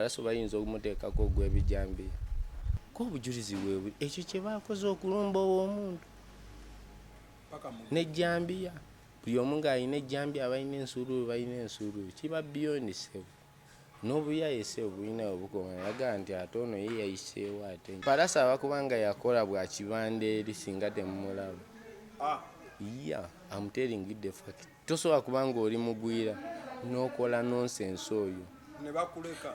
Palaso bayinza okumuteekako ogw'ebijambiya ko obujulizi bwe ekyo kye baakoze okulumba omuntu n'ejjambiya buli omu ng'alina ejjambiya abalina ensuuluulu balina ensuuluulu kiba beyond sebu n'obuyayise obulina obukoma yagaa nti ate ono ye yayiseewo ate Palaso abakubanga yakola bwa kibanda eri singa temumulaba I'm telling you the fact tosobola kubanga oli mugwira n'okola nonsense oyo ne bakuleka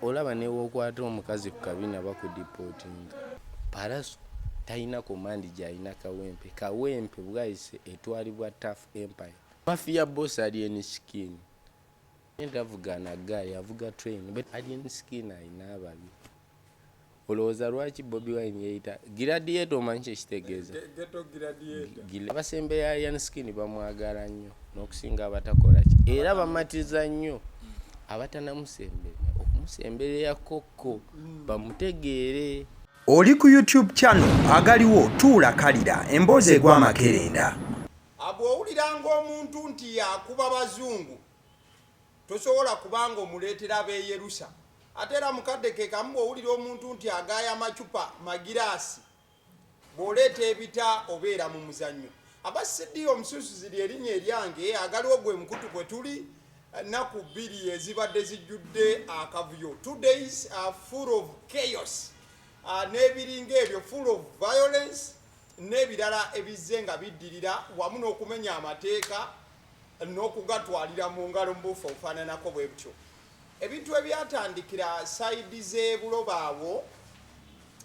olaba newokwata omukazi ku kabina bakudipotinga. Palaso talina komandi gy'alina Kawempe bwayise etwalibwa Tough Empire. Mafia boss Alien Skin ndavuga na gaali avuga train but Alien Skin alina ababi. Olowooza lwaki Bobi Wine yeyita Gladiator omanyi kye kitegeeza? Ghetto Gladiator. Abasembe ya Alien Skin bamwagala nnyo n'okusinga abatakola ki era bamatiza nnyo abatanamusemberera okumusemberera kokko bamutegeere. Oli ku YouTube channel agaliwo tuula kalira emboozi egw'amakerenda. Abwowuliranga omuntu nti yakuba bazungu tosobola kubanga omuleetera abeeyerusa ate era mukadde ke kamu bw'owulira omuntu nti agaaya amacupa magiraasi bw'oleeta ebita obeera mu muzannyo. Abasidi omususuzi ly'erinnya eryange agaliwo gwe mukutu kwe tuli naku 2 ezibadde zijjudde akavuyo. 2 days full of chaos n'ebiringa ebyo full of violence n'ebirala ebizze nga biddirira wamu n'okumenya amateeka n'okugatwalira mu ngalo mu bufa ofaananako bwe butyo. Ebintu ebyatandikira sayidi z'ebuloba awo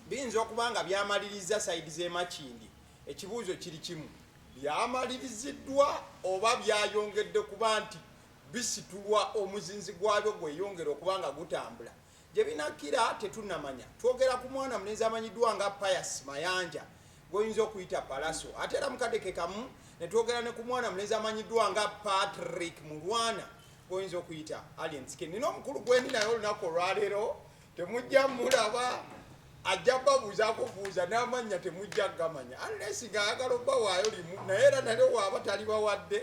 biyinza okuba nga byamaliriza sayidi z'e Makindi. Ekibuuzo kiri kimu, byamaliriziddwa oba byayongedde kuba nti bisitulwa omuzinzi gwabyo gweyongera okuba nga gutambula? Gye binakira tetunnamanya. Twogera ku mwana mulenzi amanyiddwa nga Pius Mayanja goyinza okuyita Palaso ate era mukadde ke kamu ne twogera ne ku mwana mulenzi amanyiddwa nga Patrick Mulwana goyinza okuyita Alien Skin. Nina omukulu gwendi naye olunaku olwaleero temujja mulaba ajja babuuzaako buuza n'amannya temujja gamanya unless ng'ayagala obbawaayo limu naye era nale waaba tali bawadde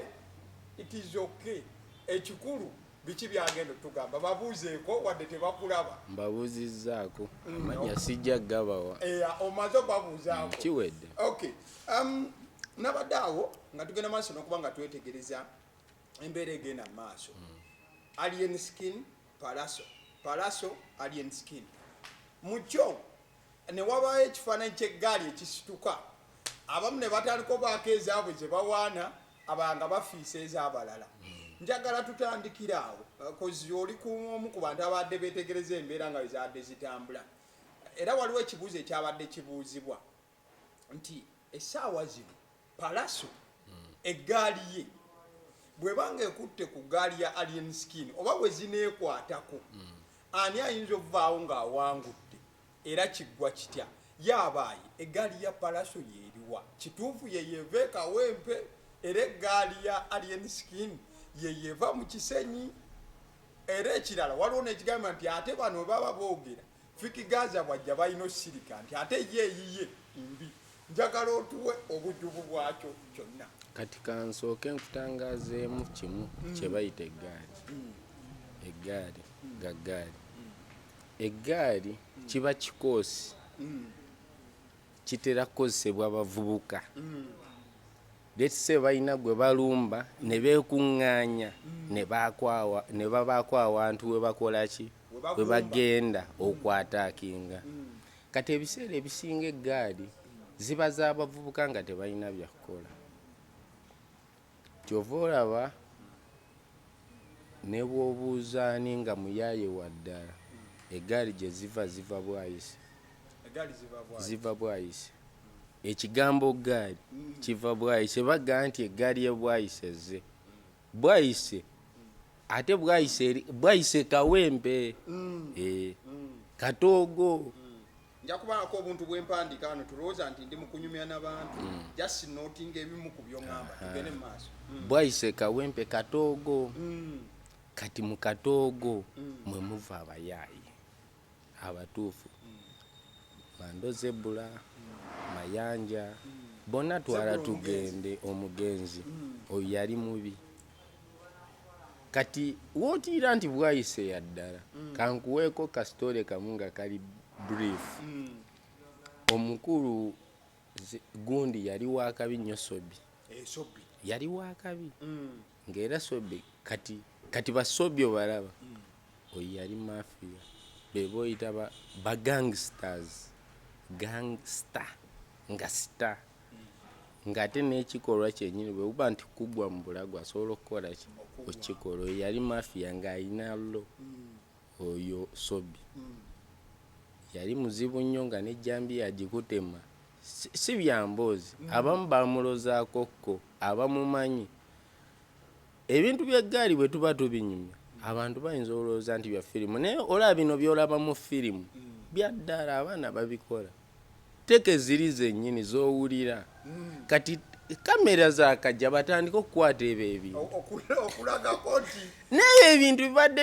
it is okay. Ekikulu biki byagenda tugamba babuuzeeko wadde tebakulaba. Mbabuuzizzaako amanya sijja gabawa. Omaze babuuzaako kiwedde. Okay. Nabadde awo nga tugenda maaso n'okuba nga twetegereza embeera egenda mu maaso. Alien Skin Palaso Alien Skin mukyo ne wabaayo ekifaananyi ky'eggaali ekisituka abamu ne batandika obaako ezaabwe ze bawaana abanga bafiisa ez'abalala. Njagala tutandikira awo kozi oli omu ku bantu abadde beetegereza embeera nga ezadde zitambula era waliwo ekibuuzo ekyabadde kibuuzibwa nti essaawa zino Palaso eggaali ye bw'ebanga ekutte ku ggaali ya Alien Skin oba bwe zineekwatako ani ayinza okuvaawo ng'awangudde era kiggwa kitya? Yaabaayi eggaali ya Palaso yeeriwa kituufu yeyeeva e Kawempe era eggaali ya Alien Skin yeyeva mu Kisenyi era ekirala waliwo n'ekigamba nti ate bano baba boogera Fikigaza bwajja balina osirika nti ate ye eyiye mbi. Njagala otuwe obujjuvu bwakyo kyonna. Kati kansooke nkutangaazeemu kimu kye bayita eggaali kiba kikoosi kitera kukozesebwa abavubuka. Let's say balina gwe balumba ne beekuŋŋaanya ne babaako awantu we bakola ki we bagenda okwataakinga. Kati ebiseera ebisinga eggaali ziba z'abavubuka nga tebalina byakukola. Kyova olaba ne bw'obuuza ani nga muyaaye wa ddala eggaali gye ziva bwayise. Ekigambo ggaali kiva bwayise bagamba nti eggaali ye bwayise ezze bwayise ate bwayise Kawempe Katoogo. Nja kubaako obuntu bw'empandiika wano tulowooza nti ndi mu kunyumya n'abantu just noting ebimu ku by'oŋŋamba tugende mu maaso. Bwayise Kawempe Katoogo. Kati mu Katoogo mwe muva abayaaye abatuufu Mando Zebula Mayanja bonna twala tugende omugenzi oyo yali mubi kati wootira nti bwayise yaddala kankuweeko kasitole kamu nga kali brief. Omukulu gundi yali wakabi nnyo Sobi. Sobi Yali wakabi ng'era Sobi kati basobi obalaba oyo yali mafia beba oyita ba gangsters nga star ng'ate n'ekikolwa kyennyini bwe buba nti kugwa mu bulago asobola okukola ki okikola. Oyo yali mafia ng'ayina lo oyo Sobi yali muzibu nnyo nga n'ejjambi yagikutema si byamboozi. Abamu bamulozaako kko abamumanyi ebintu by'eggaali bwe tuba tubinyumya abantu bayinza olowooza nti bya firimu naye olaba bino by'olaba mu firimu byaddala abaana babikola. Teke ziri zennyini z'owulira kati kamera zaakajja batandika okukwata ebyo okulagako nti naye ebintu bibadde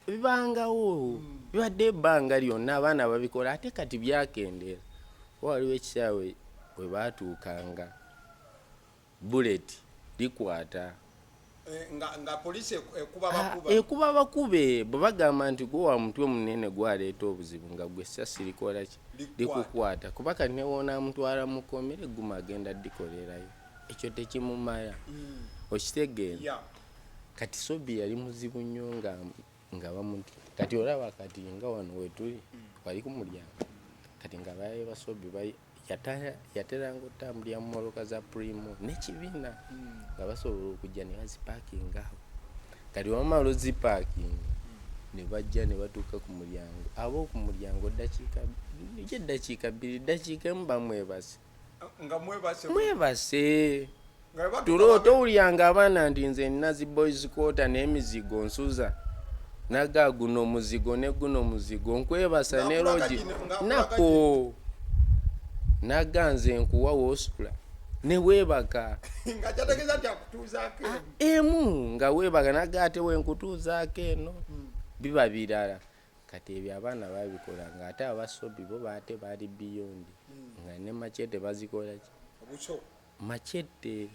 bibangawo bibadde ebbanga lyonna abaana babikola ate kati byakendera. Waliwo ekisaawe bwe baatuukanga buleti likwata nga polisi ekuba bakube bwe bagamba nti gwe wa mutwe munene gwaleeta obuzibu nga gwe essasi likola ki likukwata kuba kati ne woonamutwala mu kkomere guma agenda dikolerayo ekyo tekimumala okitegeera. Kati Sobi yali muzibu nnyo nga bamuti kati olaba kati nga wano wetuli wali ku mulyango kati nga baye Basobi yateranga otambulira mu mmotoka za Primo n'ekibiina nga basobola okujja ne bazipaakinga awo. Kati wamala ozipaakinga ne bajja ne batuuka ku mulyango ab'oku mulyango eddakiika 2 eddakiika emu bamwebase nga mwebase towulyanga abaana nti nze nina zi boys quarter n'emizigo nsuza naga guno omuzigo ne guno omuzigo nkwebasa ne rogi nako naga nze nkuwa woosula ne weebaka nga kyategeeza nti akutuuzaako emu nga weebaka naga ate wenkutuuzaako eno biba birala. Kati ebyo abaana babikola nga ate Abasobi bo baate baali biyondi nga ne machete bazikola ki machete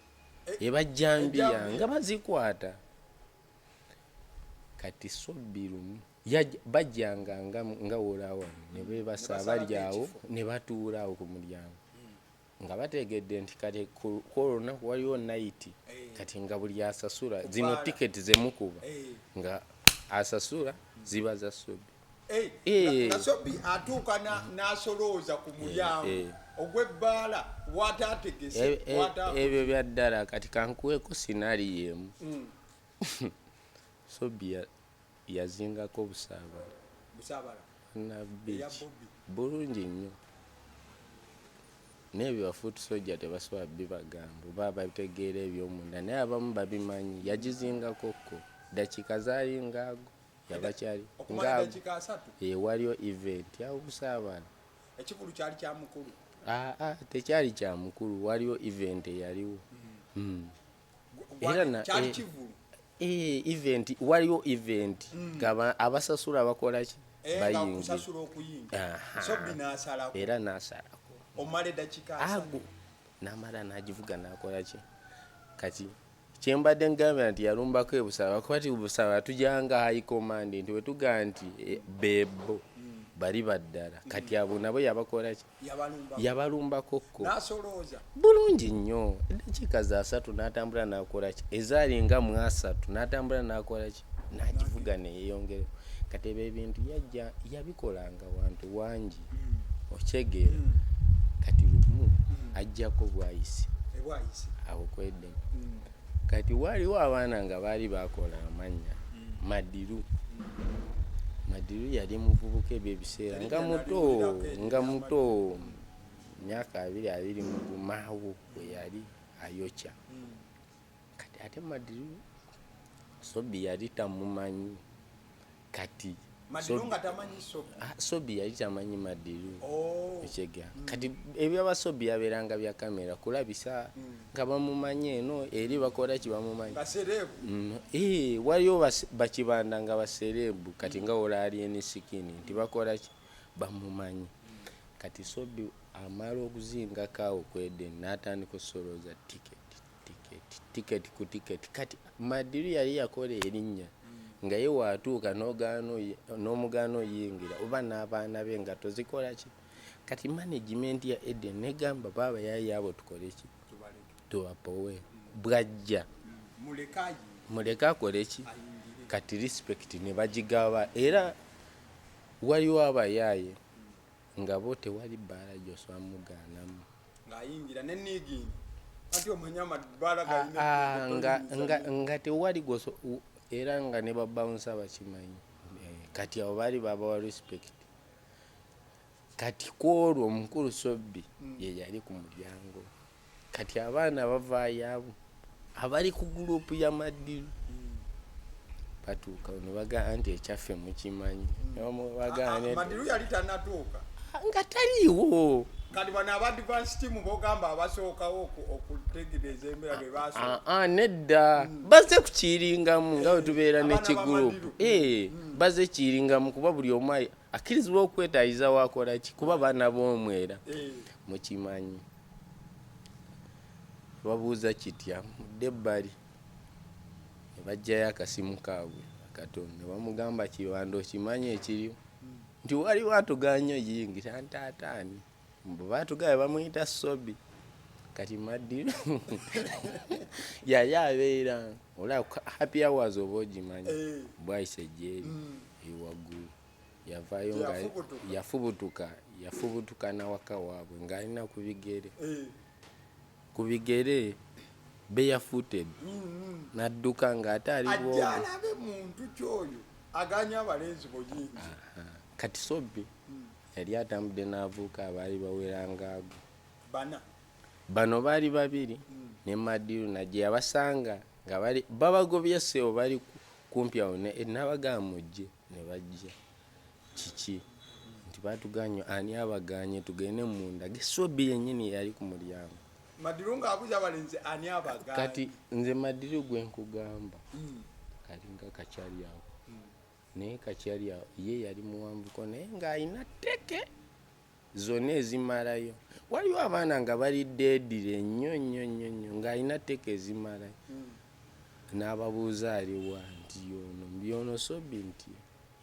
ebajjambiya nga bazikwata. Kati Sobi lumu bajjanga nga wolaawano ne beebasa abalyawo ne batuula awo ku mulyango nga bategedde nti kati kwolunaku waliwo nayiti kati nga buli asasula zino tiketi zemukuba nga asasula ziba za Sobi. nga Sobi atuuka n'asolooza ku mulyango ogw'ebbaala bw'ataategese ebyo byaddala. Kati kankuweeko sinaali yemu Sobi yazingako busaabala na beach bulungi nnyo n'ebyo bafuuti Sojja tebasobola bibagamba baba bitegeera ebyomunda naye abamu babimanyi. Yagizingako kko dakiika zaali ngaago yabakyali waliyo event awo busaabala ekikulu kyali kya mukulu tekyali kya mukulu waliyo event eyaliwo kyali kivulu event waliwo event abasasula bakola ki bayingira era n'asalako omala eddakiika ago n'amala n'agivuga n'akola ki. Kati kyembadde ngambira nti yalumbako ebusaaba kwati busaaba tujanga high command nti wetugaa nti bebo bali baddala kati abo nabo yabakola ki yabalumbako kko n'asolooza bulungi nnyo eddakiika za 3 n'atambula n'akola ki ezaali nga mu 3 n'atambula n'akola ki n'agivuga neyeeyongera. Kati ebyo ebintu yajja yabikolanga wantu wangi okyegeera. Kati lumu ajjako bwayisi awo kwedde kati waliwo abaana nga baali bakola amannya Madiru yali muvubuka ebyo ebiseera nga muto myaka 20 mu gumaawo bwe yali ayokya. Kati ate Madiru Sobi yali tamumanyi. Kati Sobi yali tamanyi Madiru ekyegera. Kati eby'Abasobi yabeeranga bya kamera kulabisa nga bamumanyi eno eri bakola ki bamumanyi waliyo bakibanda nga baserebu kati nga olaali enisikini nti bakola ki bamumanyi. Kati Sobi amala okuzingako awo kwedde n'atandika osolooza tiketi ku tiketi. Kati Madiru yali yakola erinnya nga ye watuuka n'omugaano oyingira oba n'abaana be nga tozikola ki kati management ya Eden negamba baba yayi abo tukole ki tuwapowe bwajja muleka akole ki kati respect ne bagigaba era waliwo abayaaye nga bo tewali bbaala gy'oswamugaanamu ng'ayingira nenniigingi ati omanya amabbaala nga tewali era nga ne babawunsa bakimanyi kati abo baali babawa respect kati kwolwo omukulu Sobbi ye yali ku mulyango kati abaana bavaayo abo abali ku gurupu ya Madilu batuuka ne bagaa nti ekyaffe mukimanyi Madilu yali tannatuuka nga taliiwo kati bano abadvance team bogamba abasookawo okutegereza embeera bwe basooka nedda baze kukiringamu nga bwe tubeera n'ekigurupu baze kiringamu kuba buli omu akkirizibwa okwetaayiza wakola ki kuba baana b'omwera mukimanyi babuuza kitya mudde ebbali ne bajjayo akasimu kaabwe akatono ne bamugamba kibanda okimanyi ekiriwo nti waliwo atuganya oyingira ntaataani mbu baatugaye bamuyita Sobbi kati Madilu yali abeera olaba happy hours oba ogimanyi bwayise gyeri ewaggulu yavaayo nga yafubutuka nawaka waabwe ng'alina ku bigere beyafuted n'adduka ng'ate aliwo ajalabe muntu kyoyo aganya abalenzi buyingi kati Sobbi yali atambudde n'avuuka abaali bawerangaago bano baali babiri ne Madilu najje yabasanga nga babagobye ssebo bali kumpi awo n'abagamba mujje ne bajja kiki nti batuganya ani abaganye tugende munda ge Sobbi yennyini yali ku mulyango Madilu ng'abuuza abalenzi ani abaganye kati nze Madilu gwe nkugamba alinga kakyali awo naye kakyali awo ye yali muwanvuko naye ng'alina tteke zonna ezimalayo waliwo abaana nga bali deedire nnyo ng'alina tteke ezimalayo n'ababuuza aliwa nti ono mbyono Sobbi nti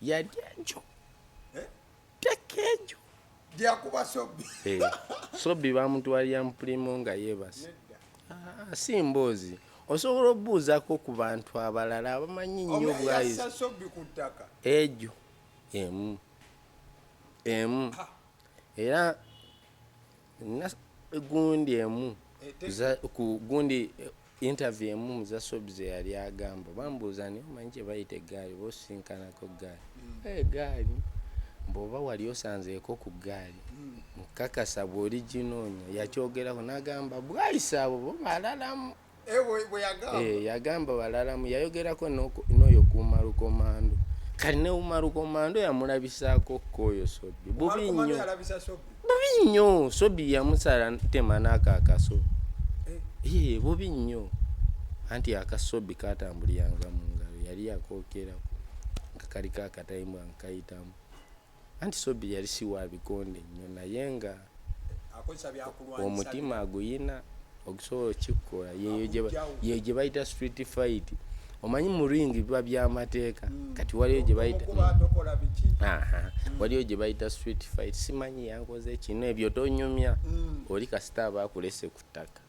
yali enjo tteke enjo gyakuba Sobbi Sobbi bamutwalira mpulimo nga yeebase si mboozi osobola obuuzako ku bantu abalala abamanyi nnyo bwayisa Sobbi ku ttaka ejo emu era gundi emu ku gundi interview emu muza Sobbi ze yali agamba bambuuza naye omanyi kye bayita eggaali bosinkanako gaali egaali bw'oba wali osanzeeko ku gaali nkakasa bw'oli ginoonya yakyogerako n'agamba bwayisa abo bo balalamu yagamba balalamu yayogerako n'oyo kuumalukomando kali ne umalukomando yamulabisaako kkoyo Sobbi bubi nnyo Sobbi yamusala tema n'akaakaso bubi nnyo anti akasobbi katambuliranga mu ngalo yali yakookerako nga kaliko akatayimu ankayitamu anti Sobbi yali si wa bikonde nnyo naye nga omutima aguyina okusobola okikola yeyo gye bayita street fight omanyi mu ringi biba by'amateeka kati waliyo gye bayita waliyo gye bayita street fight simanyi yankoze kino ebyo tonyumya oli kasita abaakulese ku ttaka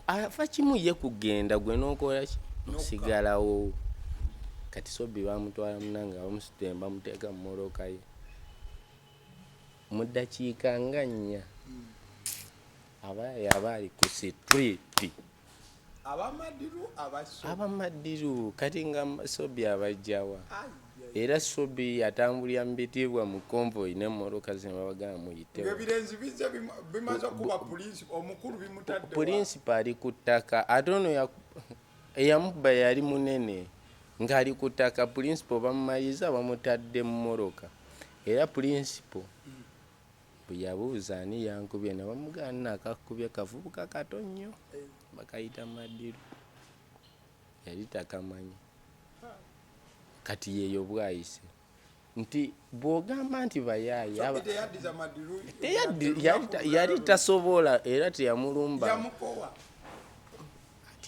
afa kimu ye kugenda gwe n'okola ki osigalawo kati Sobbi bamutwala munanga bamusitula bamuteeka mu mmotoka ye mu ddakiika nga 4 abaali ku street abamadiru kati nga Sobbi abajjawa era Sobbi yatambulira mu bitiibwa mu konvoyi n'emmotoka ze babagamba muyitewo pulinsipa ali ku ttaka ate ono eyamubba yali munene ng'ali ku ttaka pulinsipo bamumaliza bamutadde mu mmoloka era pulinsipo bwe yabuuza ani yankubye ne bamugana akakubye kavubuka kato nnyo bakayita Madilu yali takamanyi kati yeeyo bwayise nti bw'ogamba nti bayaayi yali tasobola era teyamulumba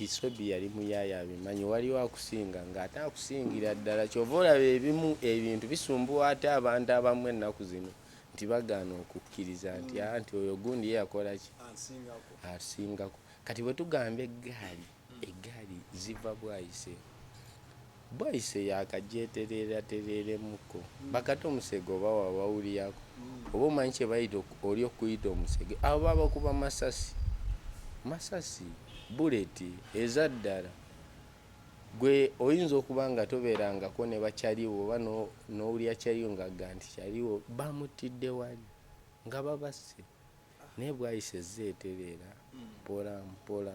nti Sobi yali muyaya abimanyi waliwo akusinga ng'ate akusingira ddala kyova olaba ebimu ebintu bisumbuwa ate abantu abamu ennaku zino nti bagaana okukkiriza nti nti oyo gundi ye yakola ki asingako kati bwe tugamba eggaali ziva bwayise yakagyetereeratereeremuko bakati omusege oba wabawulirako oba omanyi kye bayita oli okuyita omusege abo baba kuba masasi buleti ezaddala gwe oyinza okuba nga tobeerangako ne bakyaliwo oba n'owulira kyaliwo ng'agga nti kyaliwo bamutidde wali nga babasse naye bwayise zeetereera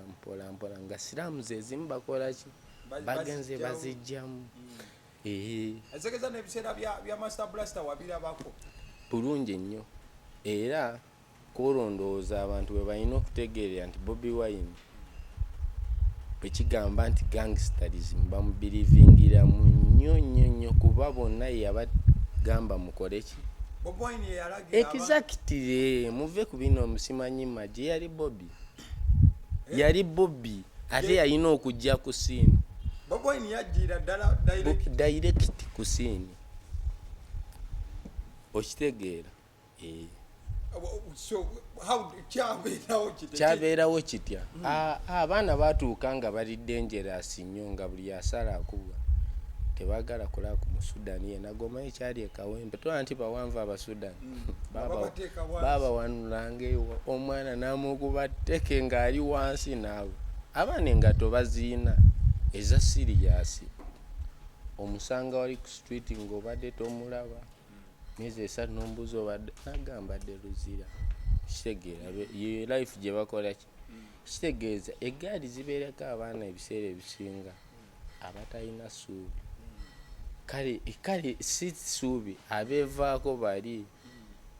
mpola nga siraamu ze zimu bakola ki bagenze bazijjamu ezegeza n'ebiseera bya Master Blaster wabirabako bulungi nnyo era kwolondooza abantu bwe balina okutegeerera nti Bobi Wine ekigamba nti gangsterism bamubirivingiramu nnyo kuba bonna yabagamba mukole ki exactly muve ku bino musimanyi maji yali Bobi ate yalina okujja ku siini Bobi Wine yajjira ddala direct ku siini okitegeera so how kyabeerawo kitya abaana batuuka nga bali dangerous nnyo nga buli asala akubwa tebagala kulaba ku Musudani yena gomayo kyali ekawempe tola nti bawanvu Abasudani baba wanulanga eyo omwana n'amukuba tteke ng'ali wansi naawe abaana engato baziina eza siriasi omusanga wali ku street ng'obadde tomulaba myezi 3 n'ombuzi obadde nagamba dde luzira kitegeera ye life gye bakola kitegeeza eggaali zibeerako abaana ebiseera ebisinga abatalina ssuubi kale si ssuubi abeevaako bali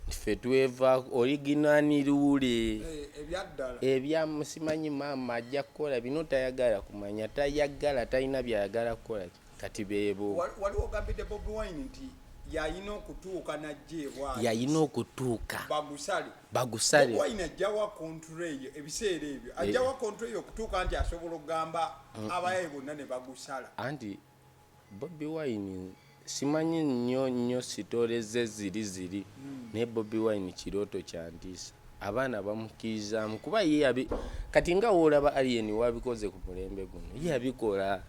ffe twevaako originanirule ebyamusimanyi maama ajja kukola bino tayagala kumanya tayagala talina byayagala kukola kati beebo waliwo ogambidde Bobi Wine nti yayina okutuuka najjeebwa yayina okutuuka bagusale Bobi Wine ajjawa kontre eyo ebiseera ebyo ajjawa kontre eyo okutuuka nti asobola okugamba abayayi bonna ne bagusala anti Bobi Wine simanyi nnyo sitoleze ziri naye Bobi Wine kirooto kyandiisa abaana bamukkirizamu kuba ye kati nga woolaba alien wabikoze ku mulembe guno ye yabikola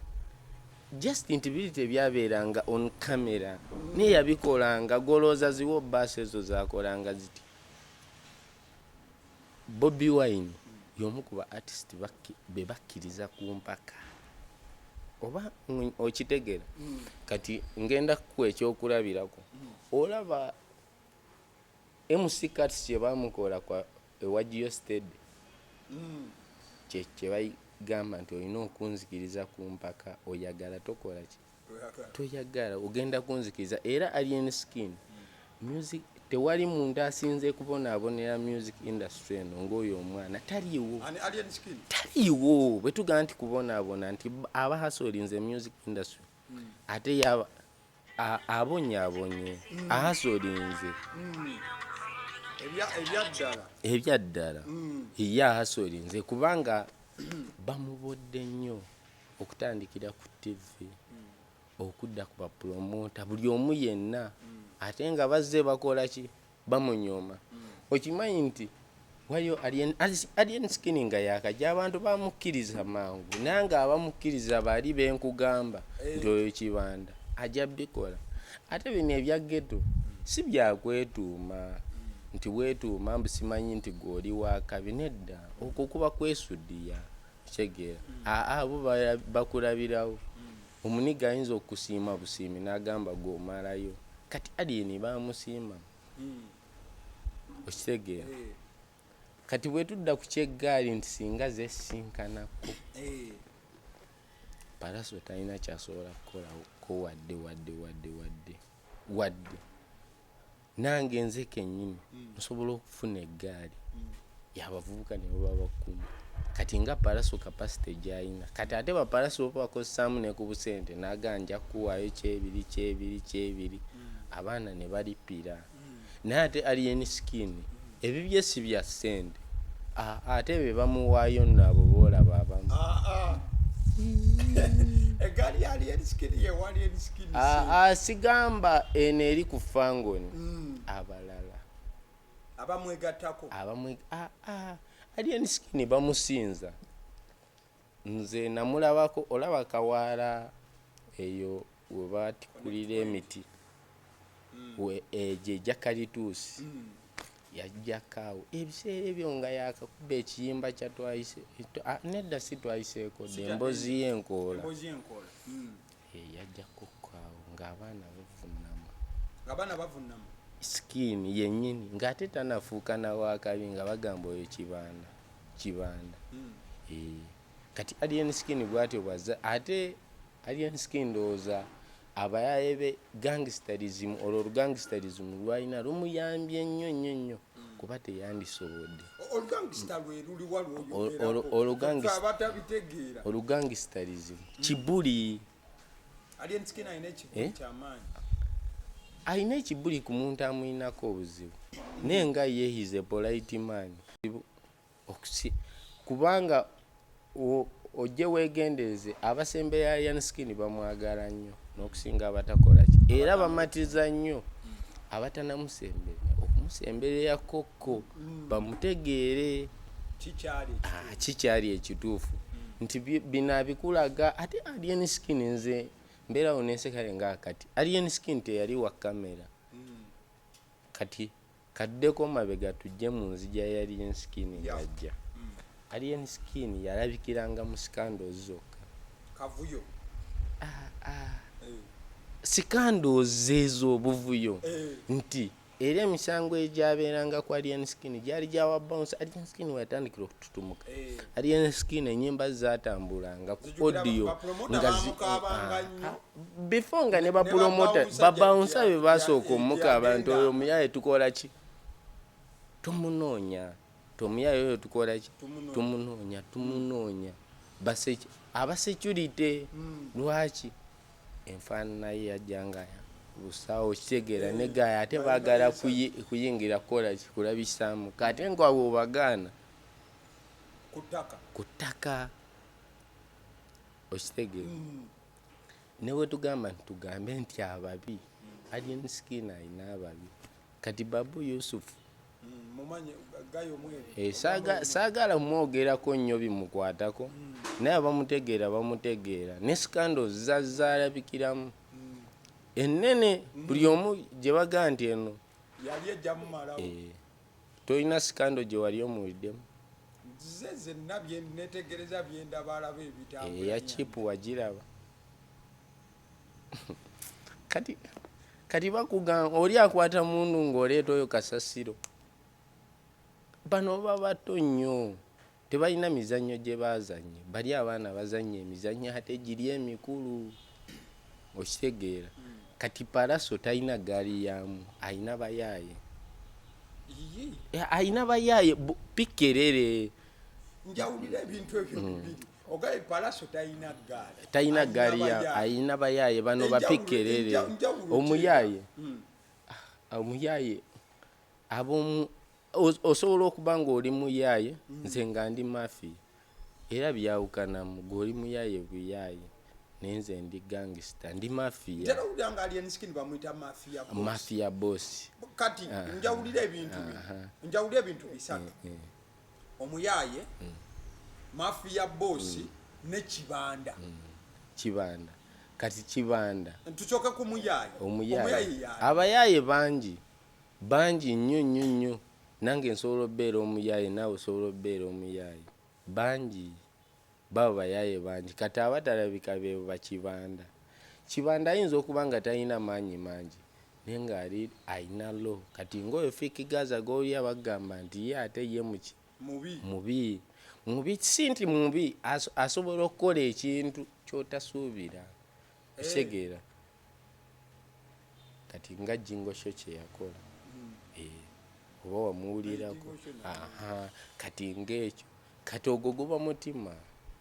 just nti biri tebyabeeranga on camera naye yabikolanga golooza ziwo baasi ezo zakolanga ziti Bobi Wine y'omu ku ba artist be bakkiriza ku mpaka oba okitegeera kati ngenda ku ekyokulabirako olaba MC Cuts kye bamukola kwa ewajiyo stede kye bayigamba nti olina okunzikiriza ku mpaka oyagala tokola ki toyagala ogenda kunzikiriza era Alien Skin music tewali muntu asinze kubonaabonera music industry eno ng'oyo omwana taliiwo bwe tugamba nti kubonaabona nti aba hasolinze music industry ate yaba abonye ahasolinze ebyaddala ye ahasolinze kubanga bamubodde nnyo okutandikira ku TV okudda ku bapromota buli omu yenna ate nga bazze bakola ki bamunyooma okimanyi nti waliyo Alien Skin nga yakajja abantu bamukkiriza mangu nange abamukkiriza bali benkugamba nti oyo kibanda ajja bikola ate bino ebya ghetto si byakwetuuma nti wetuuma mbu simanyi nti gw'oli wakabi nedda okwo kuba kwesuddiya kitegeera abo bakulabirawo omuniga ayinza okusiima busiimi n'agamba gw'omalayo kati Alien bamusiima okitegeera kati bwe tudda ku kyeggaali nti singa zesinkanako Pallaso talina kyasobola kukolako wadde nange nze kennyini nsobola okufuna eggaali yabavubuka ne baba bakumi kati nga Pallaso capacity gy'alina kati ate ba Pallaso bakozesaamu ne ku busente n'aganja kuwaayo kyebiri abaana ne balipira naye ate Alien Skin ebibye si bya ssente ate be bamuwaayo nabo boolaba abamu alien skin ye alien skin sigamba eno eri ku fangoni abalala abamwegattako alien skin bamusinza nze namulabako olaba kawaala eyo webatikulira emiti eje jakalituusi yajjakaawo ebiseera ebyo nga yakakuba ekiyimba kyatwayise nedda si twayiseeko dde embozi y'enkoola yajjakokaawo ng'abaana bavunama skin yennyini ng'ate tanafuuka nawakabi nga bagamba oyo kibanda kati alien skin bwatyo bwaza ate alien skin ndowooza abayaye be gangsterism olwo olugangsterism lwalina lumuyambye nnyo kuba teyandisobodde olugangsterism kibuli alina ekibuli ku muntu amuyinako obuzibu naye nga ye is a polite man kubanga ojje weegendereze abasembe ya alien skin bamwagala nnyo n'okusinga abatakola ki era bamatiza nnyo abatanamusemberera kokko bamutegeere kikyali ekituufu nti bino abikulaga ate alien skin nze mbeerawo nensekale nga kati alien skin teyali wa kamera kati kaddeko mabega tujje mu nzija ya alien skin ngajja alien skin yalabikiranga mu scandals zokka kavuyo scandals ezo obuvuyo nti era emisango egyabeeranga ku alien skin gyali gyawa bounce alien skin weyatandikira okututumuka alien skin enyimba zatambulanga ku audio nga before nga ne bapromota babounce be basooka omuka abantu oyo muyaye tukola ki tumunoonya tomuyaye oyo tukola ki tumunoonya abasecurity lwaki enfaanana ye yajjangaya busaawo kitegeera ne gaya ate baagala kuyingira kukola ki kulabisaamu kate nga obagaana ku ttaka okitegeera ne bwe tugamba tugambe nti ababi alien skin alina ababi kati Babu Yusuf saagala mwogerako nnyo bimukwatako naye bamutegeera ne scandals zaalabikiramu ennene buli omu gye bagaa nti eno yali ejjamumalawo tolina scandal gye wali omuwiddemu zenna netegereza byendaba alaba ebitambula eya chipu wagiraba kati bakugamba oli akwata mundu ng'oleeta oyo kasasiro bano baba bato nnyo tebalina mizannyo gye baazanye bali abaana bazannya emizannyo ate giri emikulu okitegeera kati Paraso talina gaali yamu alina bayaaye pikerere njawulira ebintu ebyo bibiri ogaye Paraso talina gaali alina bayaaye bano bapikerere omuyaaye abomu osobola okuba ng'oli muyaaye nze nga ndi mafiya era byawukanamu g'oli muyaaye buyaaye nenze ndi gangster ndi mafiya mafia boss kati njawulira ebintu bisatu omuyaaye mafia boss ne kibanda kati kibanda tuchoke ku omuyaaye abayaaye bangi nnyo nange nsobola obbeera omuyaaye naawe osobola obbeera omuyaaye bangi baba bayaaye bangi kati abatalabika be bakibanda ayinza okuba nga talina maanyi mangi naye ng'ali alina lo kati ng'oyo Fikigaza g'oli abagamba nti ye ate ye mubi si nti mubi asobola okukola ekintu ky'otasuubira kitegeera kati nga Jingo Show kye yakola oba wamuwulirako kati ng'ekyo kati ogwo guba mutima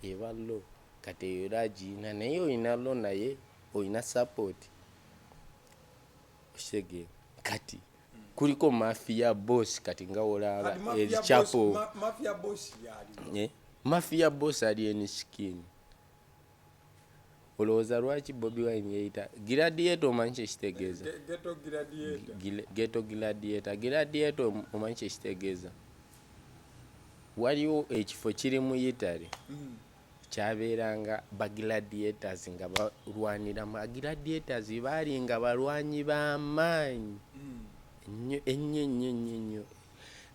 eba lo kati eyo era agiyina naye olina lo naye olina support okitegeera kati kuliko mafia boss kati nga wolaba echapo mafia boss alien skin olowooza lwaki Bobi Wine yeyita Gladiator omanyi kyekitegeeza Ghetto Gladiator Gladiator omanyi kyekitegeeza waliwo ekifo kiri mu Italy kyabeeranga bagladiators nga balwaniramu gladiators baali nga balwanyi b'amaanyi ennyo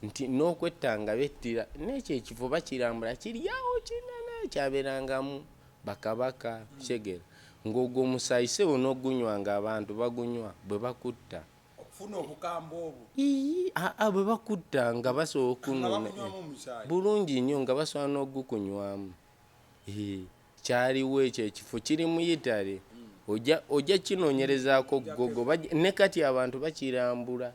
nti n'okwettanga bettira n'ekyo ekifo bakirambula kiri awo kinene kyabeerangamu bakabaka kyegera ng'ogwo omusayise onogunywa ng'abantu bagunywa bwe bakutta okufuna obukambwe obwo bwe bakutta nga basobola okunywa bulungi nnyo nga basobola n'ogukunywamu kyaliwo ekyo ekifo kiri mu Italy ojja kinoonyerezaako gogo ne kati abantu bakirambula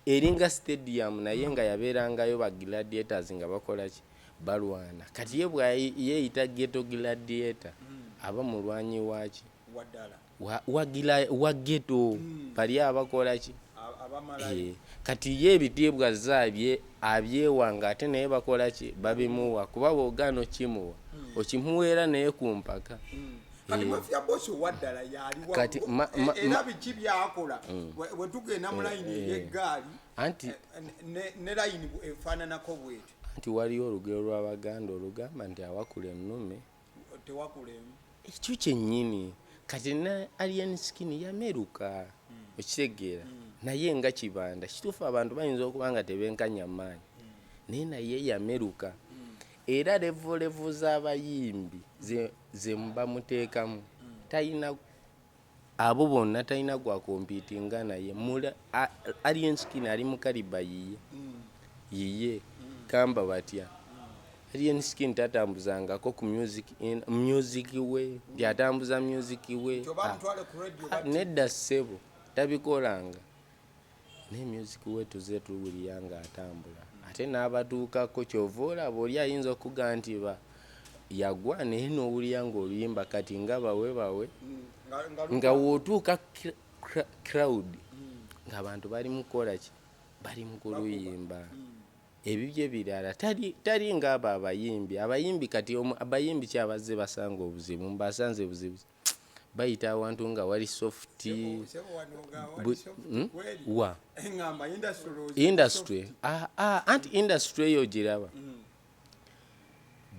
eringa stadium naye nga yabeerangayo ba gladiators nga bakola ki balwana kati ye bwayeyita Ghetto Gladiator aba mulwanyi waki wa ghetto bali abakola ki kati ye ebitiibwa zaabye abyewanga ate naye bakola ki babimuwa kuba bw'ogaana okimuwa okimuweera naye ku mpaka kati Mafia Boss waddala yaliwa era biki byakola bwe tugenda mu layini ey'eggaali anti ne layini efaananako bwetyo anti waliyo olugero lw'Abaganda olugamba nti awakula ennume tewakulemu ekyo kyennyini kati ne alien skin yameruka okitegeera naye nga kibanda kituufu abantu bayinza okuba nga tebenkanya maanyi naye naye yameruka era levo z'abayimbi ze bamuteekamu talina abo bonna talina gwakompitinga naye alien skin ali mu kaliba yiye kamba batya alien skin tatambuzangako ku music we byatambuza music we nedda ssebo tabikolanga ne music we tuze tuwulira nga atambula ate n'abatuukako kyova olaba oli ayinza okuga nti yagwa naye n'owulira ng'oluyimba kati nga bawe nga wootuuka crowd ng'abantu bali mu kukola ki bali mu kuluyimba ebibye birala tali ng'abo abayimbi kati abayimbi kyabazze basanga obuzibu mbasanze buzibu bayita awantu nga wali soft wa industry anti industry eyo giraba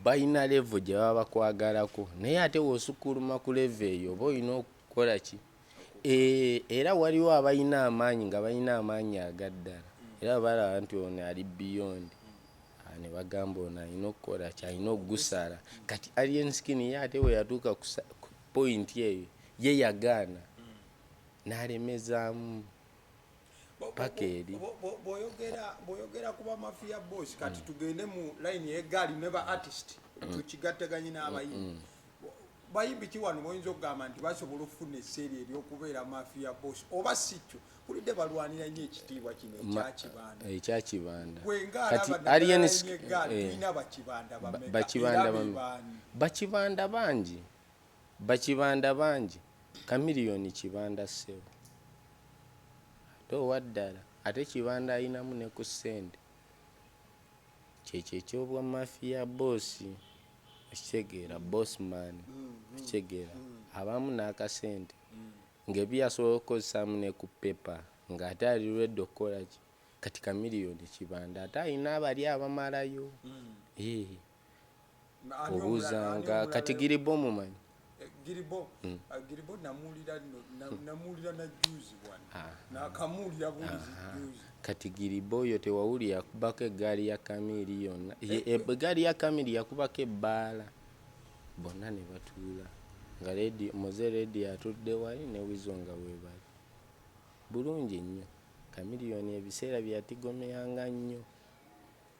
bayina level gye baba bakwagalako naye ate woosukuluma ku level eyo oba olina okukola ki era waliwo abalina amaanyi nga balina amaanyi agaddala era balaba nti ono ali beyond ne bagamba ono alina okukola ki alina okugusala kati alien skin ye ate we yatuuka ku point eyo ye yagaana n'alemezaamu paka eri bw'oyogera kuba Mafia Boss kati tugende mu layini y'eggaali ne ba artist tukigatteganye n'abayimbi bayimbi ki wano boyinza okugamba nti basobola okufuna esseeri ery'okubeera Mafia Boss oba si kyo kulidde balwanira nnyo ekitiibwa kino ekyakibanda kati alien tulina bakibanda bangi kamiliyoni kibanda ssebo ate owaddala ate kibanda ayinamu ne ku ssente kyekyo ekyobwa Mafia Boss ekitegeera bossman ekitegeera abamu n'akasente ng'ebyasobola okukozesaamu ne ku pepa ng'ate ali lwedde okukola ki kati kamiliyoni kibanda ate alina abali abamalayo obuuzanga kati Giribo mumanyi Giribo namuwulira na juzi bwana nakamuwulira bulizi juzi kati Giribo oyo tewawuli yakubako eggaali ya Kamiri yonna eggaali ya Kamiri yakubako ebbaala bonna ne batuula nga Moze Lady atudde wali ne Wizo nga weebali bulungi nnyo kamiliyoni ebiseera byatigomeyanga nnyo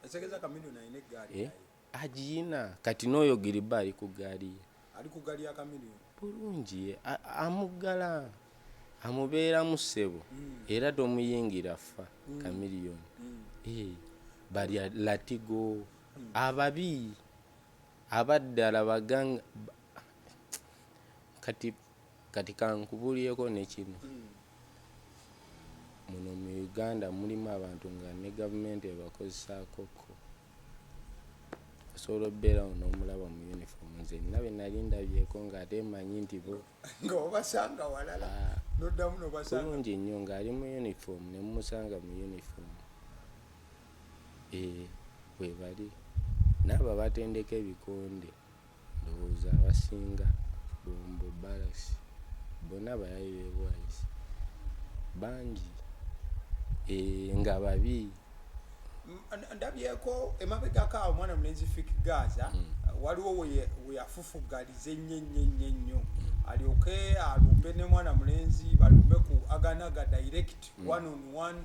etegeza kamiliyoni alina eggaali agiyina kati n'oyo Giribo ali ku ggaali ye ali ku ggaali ya kamiliyoni bulungi amuggala amubeeramu ssebo era tomuyingira ffa kamiliyoni bali Latigo ababi abaddala baganga kati kankubulyeko ne kino muno mu Uganda mulimu abantu nga ne gavumenti ebakozesaakoko osobola obbeerawo n'omulaba mu uniform nze nabe nali ndabyeko ng'ate mmanyi nti bo ng'obasanga walala n'oddamu n'obasanga bulungi nnyo ng'ali mu uniform ne mumusanga mu uniform bwe bali n'abo abatendeka ebikonde ndowooza abasinga Bombo Barracks bonna bayayi b'ebwayise bangi nga babi ndabyeko emabegako awo omwana mulenzi Fik Gaza waliwo we yafufugaliza ennyo alyoke alumbe ne mwana mulenzi balumbe ku aganaga direct one on one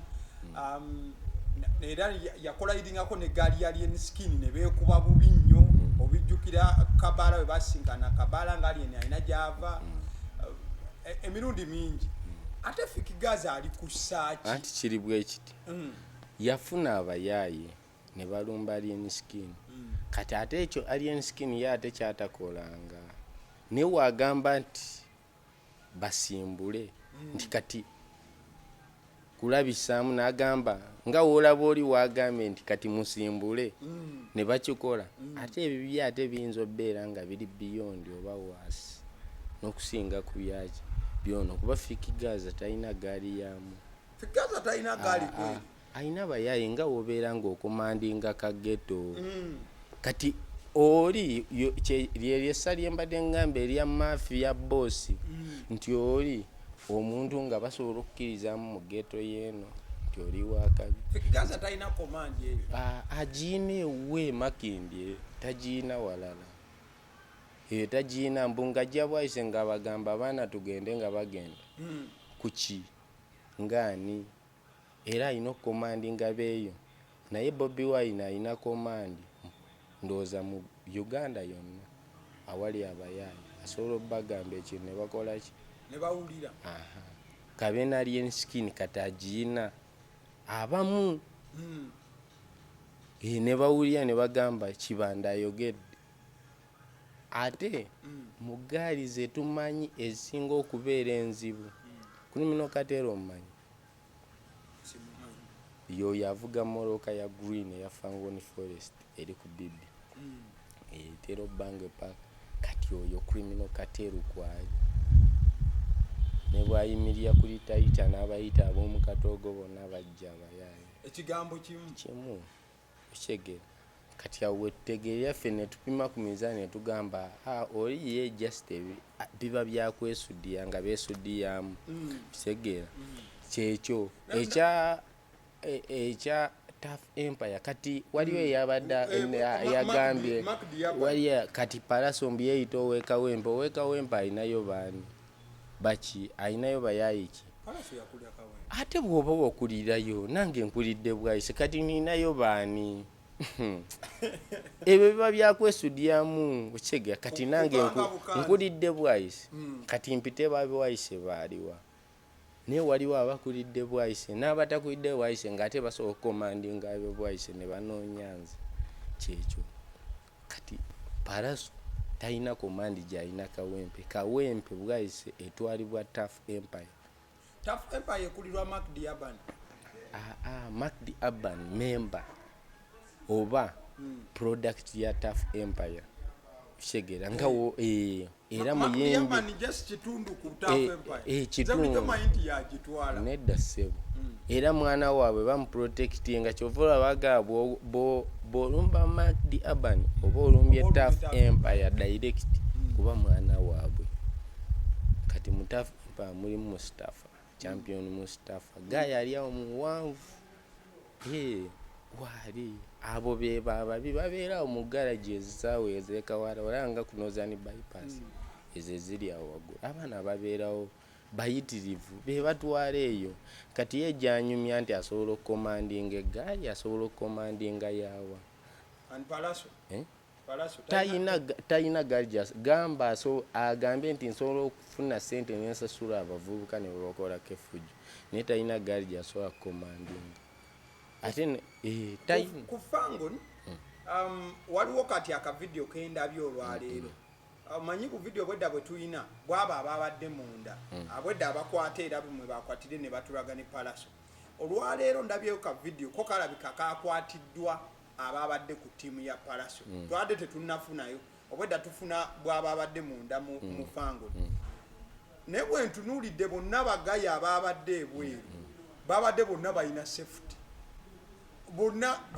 era yakola idingako ne gaali yali enskin ne beekuba bubi nnyo obijjukira Kabala we basinkana Kabala ngali alina gyava emirundi mingi ate Fik Gaza ali ku saaki anti kiri bwe kiti yafuna abayaaye ne balumba alien skin kati ate ekyo alien skin ye ate kyatakolanga ne wagamba nti basimbule nti kati kulabisaamu n'agamba nga woolaba oli wagambe nti kati musimbule ne bakikola ate ebibi ate biyinza obbeera nga biri beyond oba waasi n'okusinga ku byaki byono kuba Fik Gaza talina gaali yamu Fik Gaza talina gaali kweli ayina bayaye nga wobeera ng'okomandinga ka ghetto kati oli lyesa lyembadde ngamba erya mafia boss nti oli omuntu nga basobola okukkirizamu mu ghetto yeeno nti oli wakabi Fik Gaza talina command eyo agiina ewe Makindye tagiina walala eyo tagiina mbunga gya bwayise nga bagamba abaana tugende nga bagenda kuki ngaani era alina okomandinga beeyo naye Bobi Wine alina komandi ndowooza mu Uganda yonna awali abayaayi asobola obbagamba ekintu ne bakola ki ne bawulira Kabena alien skin kati agiina abamu ne bawulira ne bagamba Kibanda ayogedde ate mu gaali ze tumanyi ezisinga okubeera enzibu Criminal Cartel omumanyi yo yavuga moroka ya green ya Fangoni Forest eri ku bibi etero bange park kati oyo Criminal Cartel kwali ne bwayimirira kuli taita n'abayita ab'omu Katogo bonna bajja abayaayi ekigambo kimu ekigera kati awo tegeera ffe ne tupima ku mizaani ne tugamba oli ye just biba byakwesuddiya nga beesuddiyamu kitegeera kyekyo ekya Tough Empire kati waliwo eyabadde yagambye waliya kati Palasombi yeeyita Owekawempe alinayo baani baki alinayo bayaayi ki ate bw'oba wakulirayo nange nkulidde bwayise kati ninayo baani ebyo biba byakwesudyamu okitegeera kati nange nkulidde bwayise kati mpite babe wayise baaliwa naye waliwo abakulidde bwayise n'abatakulidde bwayise ng'ate basobola okukomandinga ab'e bwayise ne banoonya nze kyekyo kati Palaso talina komandi gy'alina Kawempe bwayise etwalibwa Tough Empire ekulirwa Makdi Aban Makdi Aban member oba product ya Tough Empire kitegeera nga era muyimbi nedda ssebo era mwana waabwe bamuprotectinga kyova baga bw'olumba Makdi Aban oba olumbye Tough Empire direct kuba mwana waabwe kati mu Tough Empire mulimu Mustafa champion Mustafa gaya ali awo muwanvu wali abo beba ababi babeerawo mu garage ezisaawe ezekawala olanga kunoza ni bypass ezo ziri awo waggulu abaana babeerawo bayitirivu be batwala eyo kati ye gyanyumya nti asobola okukomandinga eggaali asobola okukomandinga yaawa talina gaali gamba agambe nti nsobola okufuna ssente n'ensasula abavubuka ne babakolako effujjo naye talina gaali gyasobola kukomandinga ate ku Fangon waliwo kati akavidiyo kendabye olwaleero manyi ku video bwedda bwe tuyina bwaba ababadde munda abwedda abakwata era bumwe bakwatire ne batulaga ne Palaso olwaleero ndabyeyo ka video ko kalabika kakwatiddwa ababadde ku ttiimu ya Palaso twadde tetunnafunayo obwedda tufuna bw'ababadde munda mu fango naye bwe ntunuulidde bonna bagaya ababadde ebweru babadde bonna balina safety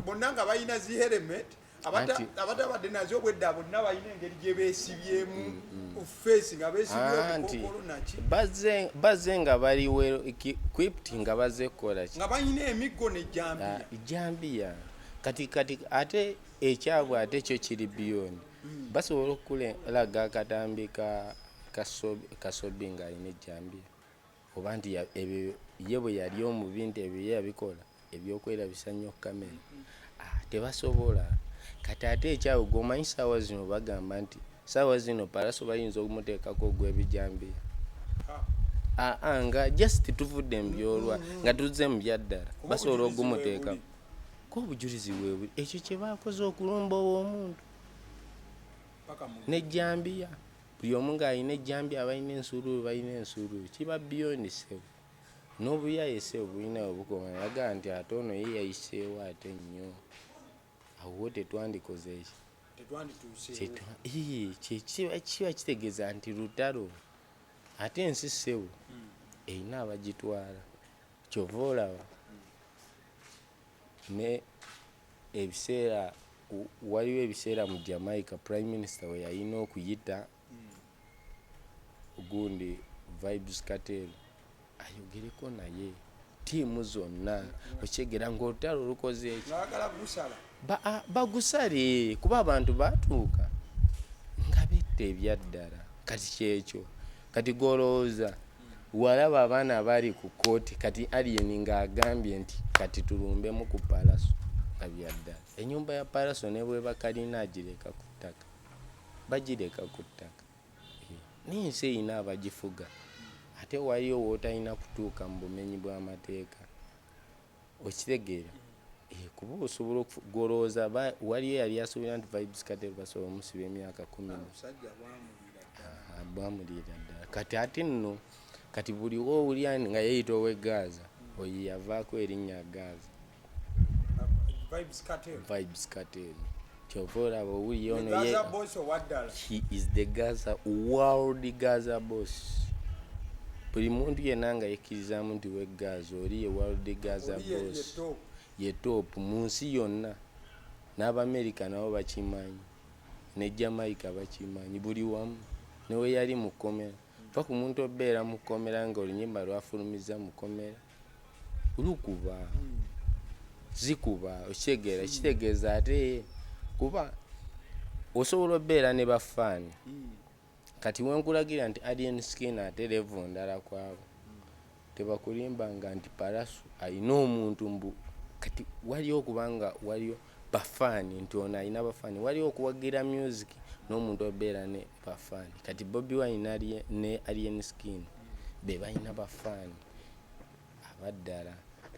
bonna nga balina zi helmet abatabadde nazo obwedda bonna balina engeri gye beesibyemu face nga beesibye obukokolo naki bazze nga bali well equipped nga bazze kukola ki nga balina emiggo nejambiya kati ate ekyabwe ate kyo kiri beyond basobola okulaga akatambi kasobi nga alina ejambiya oba nti ye bwe yali omu bintu ebyo yabikola ebyokwerabisa nnyo kamera tebasobola kati ate ekyabwe gomanyi saawa zino bagamba nti saawa zino Palaso bayinza okumuteekako ogw'ebijambiya nga just tuvudde mu byolwa nga tuzze mu byaddala basobola okumuteekako ko obujulizi bwebuli ekyo kye bakoze okulumba omuntu nejambiya buli omu ng'alina ejjambiya abalina ensuuluulu balina ensuuluulu kiba beyond sebu n'obuyaye sebu bulinawe bukoma yagaa nti ate ono ye yayiseewo ate nnyo awo tetwandikoze kiba kitegeeza nti lutalo ate ensi sebu erina abagitwala kyova olaba ne ebiseera waliwo ebiseera mu Jamaica Prime Minister we yalina okuyita gundi Vybz Kartel ayogereko naye ttiimu zonna okyegera ng'olutalo lukoze eki bagusale kuba abantu batuuka nga betta ebyaddala kati kyekyo kati golowooza walaba abaana bali ku kooti kati Alien ng'agambye nti kati tulumbemu ku Palaso nga byaddala ennyumba ya Palaso ne bwe bakalina agireka ku ttaka bagireka ku ttaka n'ensi erina abagifuga ate waliyo wootalina kutuuka mu bumenyi bw'amateeka okitegeera kuba osobola okugolooza waliyo yali asuubira nti Vybz Kartel basobola omusiba emyaka 10 bamulira ddala kati ate nno kati buli woowulya nga yeyita ow'egaaza oyo yavaako erinnya Gaaza Vybz Kartel kyova olaba owulye ono he is the Gaza world Gaza boss buli muntu yenna nga yekkirizamu nti w'egaaza oli ye world Gaza boss ye top mu nsi yonna n'Abamerika nabo bakimanyi ne Jamaica bakimanyi buli wamu newe yali mu kkomera va ku muntu obeera mu kkomera nga olunyimba lwafulumiza mu kkomera lukuba zikuba okitegeera kitegeeza ate kuba osobola obeera ne bafaani kati wenkulagira nti Alien Skin ate level ndala kwabo tebakulimbanga nti Palaso alina omuntu mbu kati waliyo okubanga waliyo bafaani nti ono alina bafaani waliyo okuwagira music n'omuntu obeera ne bafaani kati Bobi Wine ne Alien Skin be balina bafaani abaddala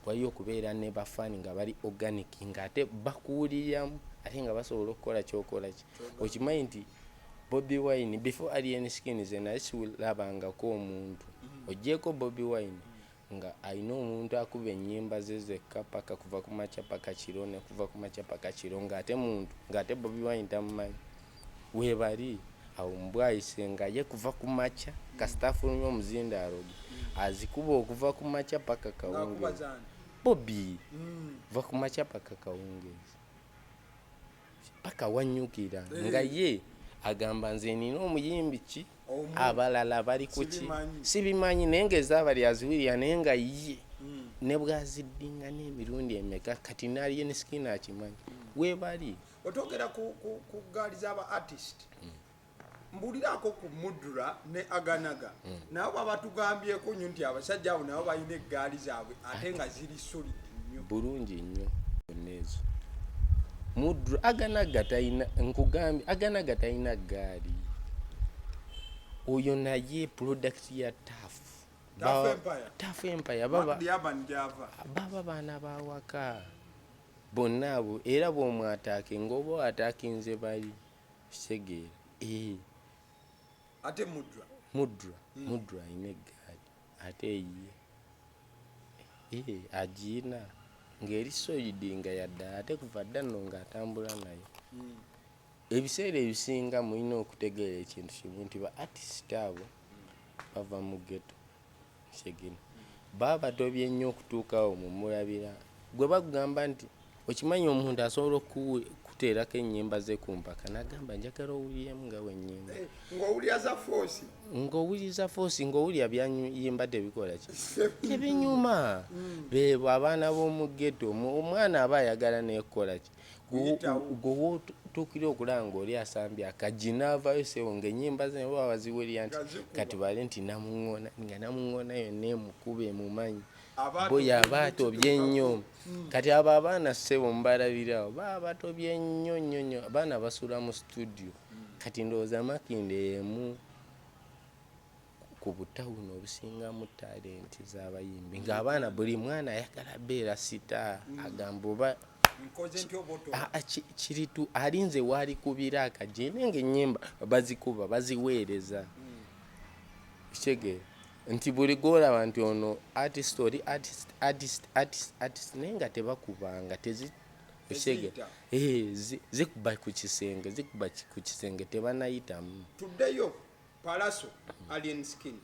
waliyo okubeera ne bafaani nga bali organic ng'ate bakuwuliramu ate nga basobola okukola kyokola ki okimanyi nti Bobi Wine before Alien Skin ze naye siwulabangako omuntu ogyeko Bobi Wine nga alina omuntu akuba ennyimba ze zekka paka kuva ku makya paka kiro ne kuva ku makya paka kiro ng'ate muntu ng'ate Bobi Wine tamumanyi webali awo mbwayise nga ye kuva ku makya kasitafulumya omuzindaalo azikuba okuva ku makya paka kawungezi Bobi va ku makya paka kawungezi paka wanyukira nga ye agamba nze nina omuyimbi ki abalala bali kuki sibimanyi naye ng'ezaabali aziwulira naye nga ye ne bwaziddinga n'emirundi emeka kati n'Alien Skin akimanyi webali otogera ku gaali z'aba artist mbulirako ku Mudra ne Aganaga nabo babatugambyeko nnyo nti abasajja abo nabo balina eggaali zaabwe ate nga ziri solid nnyo bulungi nnyo nezo Mudra Aganaga talina nkugambye Aganaga talina ggaali oyo naye product ya Tough Empire baba baana bawaka bonna abo era bw'omwataake ng'oba ataakinze bali kitegeera ate Mudra alina eggaali ate ye agiina ng'eri soyidinga yadda ate kuva dda nno ng'atambula nayo. Ebiseera ebisinga mulina okutegeera ekintu kimu nti ba artist abo bava mu ghetto Kyegina baba batobye nnyo okutuukawo mumulabira gwe bagamba nti okimanyi omuntu asobola okuteerako ennyimba ze ku mpaka n'agamba njagala owuliremu nga wennyimba ng'owuliriza foosi ng'owulira byayimba tebikola ki tebinyuma beebo abaana b'omu ghetto omwana aba ayagala neekukola ki gwe tuukira okulanga oli asambye akaji n'avayo sewo ng'ennyimba ze baba baziwulira nti kati bale nti namuŋŋoona nga namuŋŋoona yonna emukuba emumanyi bo yaba atobye ennyo kati abo abaana ssebo mubalabirawo baba batobye nnyo nnyo nnyo abaana basula mu studio kati ndowooza Makindye emu ku butawuni obusingamu talenti z'abayimbi ng'abaana buli mwana ayagala beera sita agamba oba kiritu alinze walikubira akajene ng'ennyimba bazikuba baziweereza kitegeera nti buli gwolaba nti ono artist naye nga tebakubanga zikuba ku kisenge tebanayitamu. Tuddeyo Pallaso Alien Skin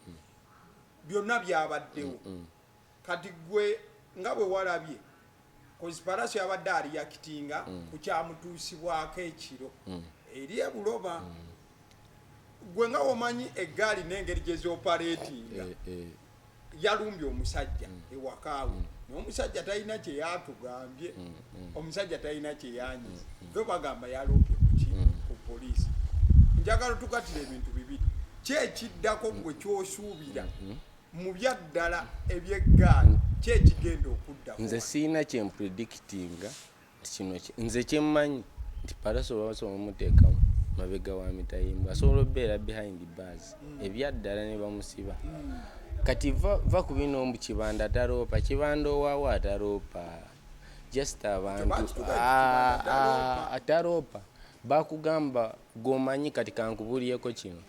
byonna byabaddewo kati gwe nga bwe walabye Pallaso yabadde aliyakitinga ku kyamutuusibwako ekiro eri ebuloba gwe nga womanyi eggaali n'engeri gye zopaleetinga yalumbye omusajja ewakaawe n'omusajja talina kye yatugambye omusajja talina kye yanyiza bo bagamba yalumbye ku poliisi. Njagala tukatira ebintu bibiri kyekiddako gwe kyosuubira mu byaddala ebyeggaali kyekigenda okudda. Nze siina kyempredictinga kino nze kyemmanyi nti Pallaso babasobola omuteekamu mabega wa mitayimbo asobola okubeera behind bars ebyaddala ne bamusiba kati va ku bino mu kibanda ataloopa kibanda owaawo ataloopa just abantu ataloopa bakugamba gomanyi kati kankubuliyeko kino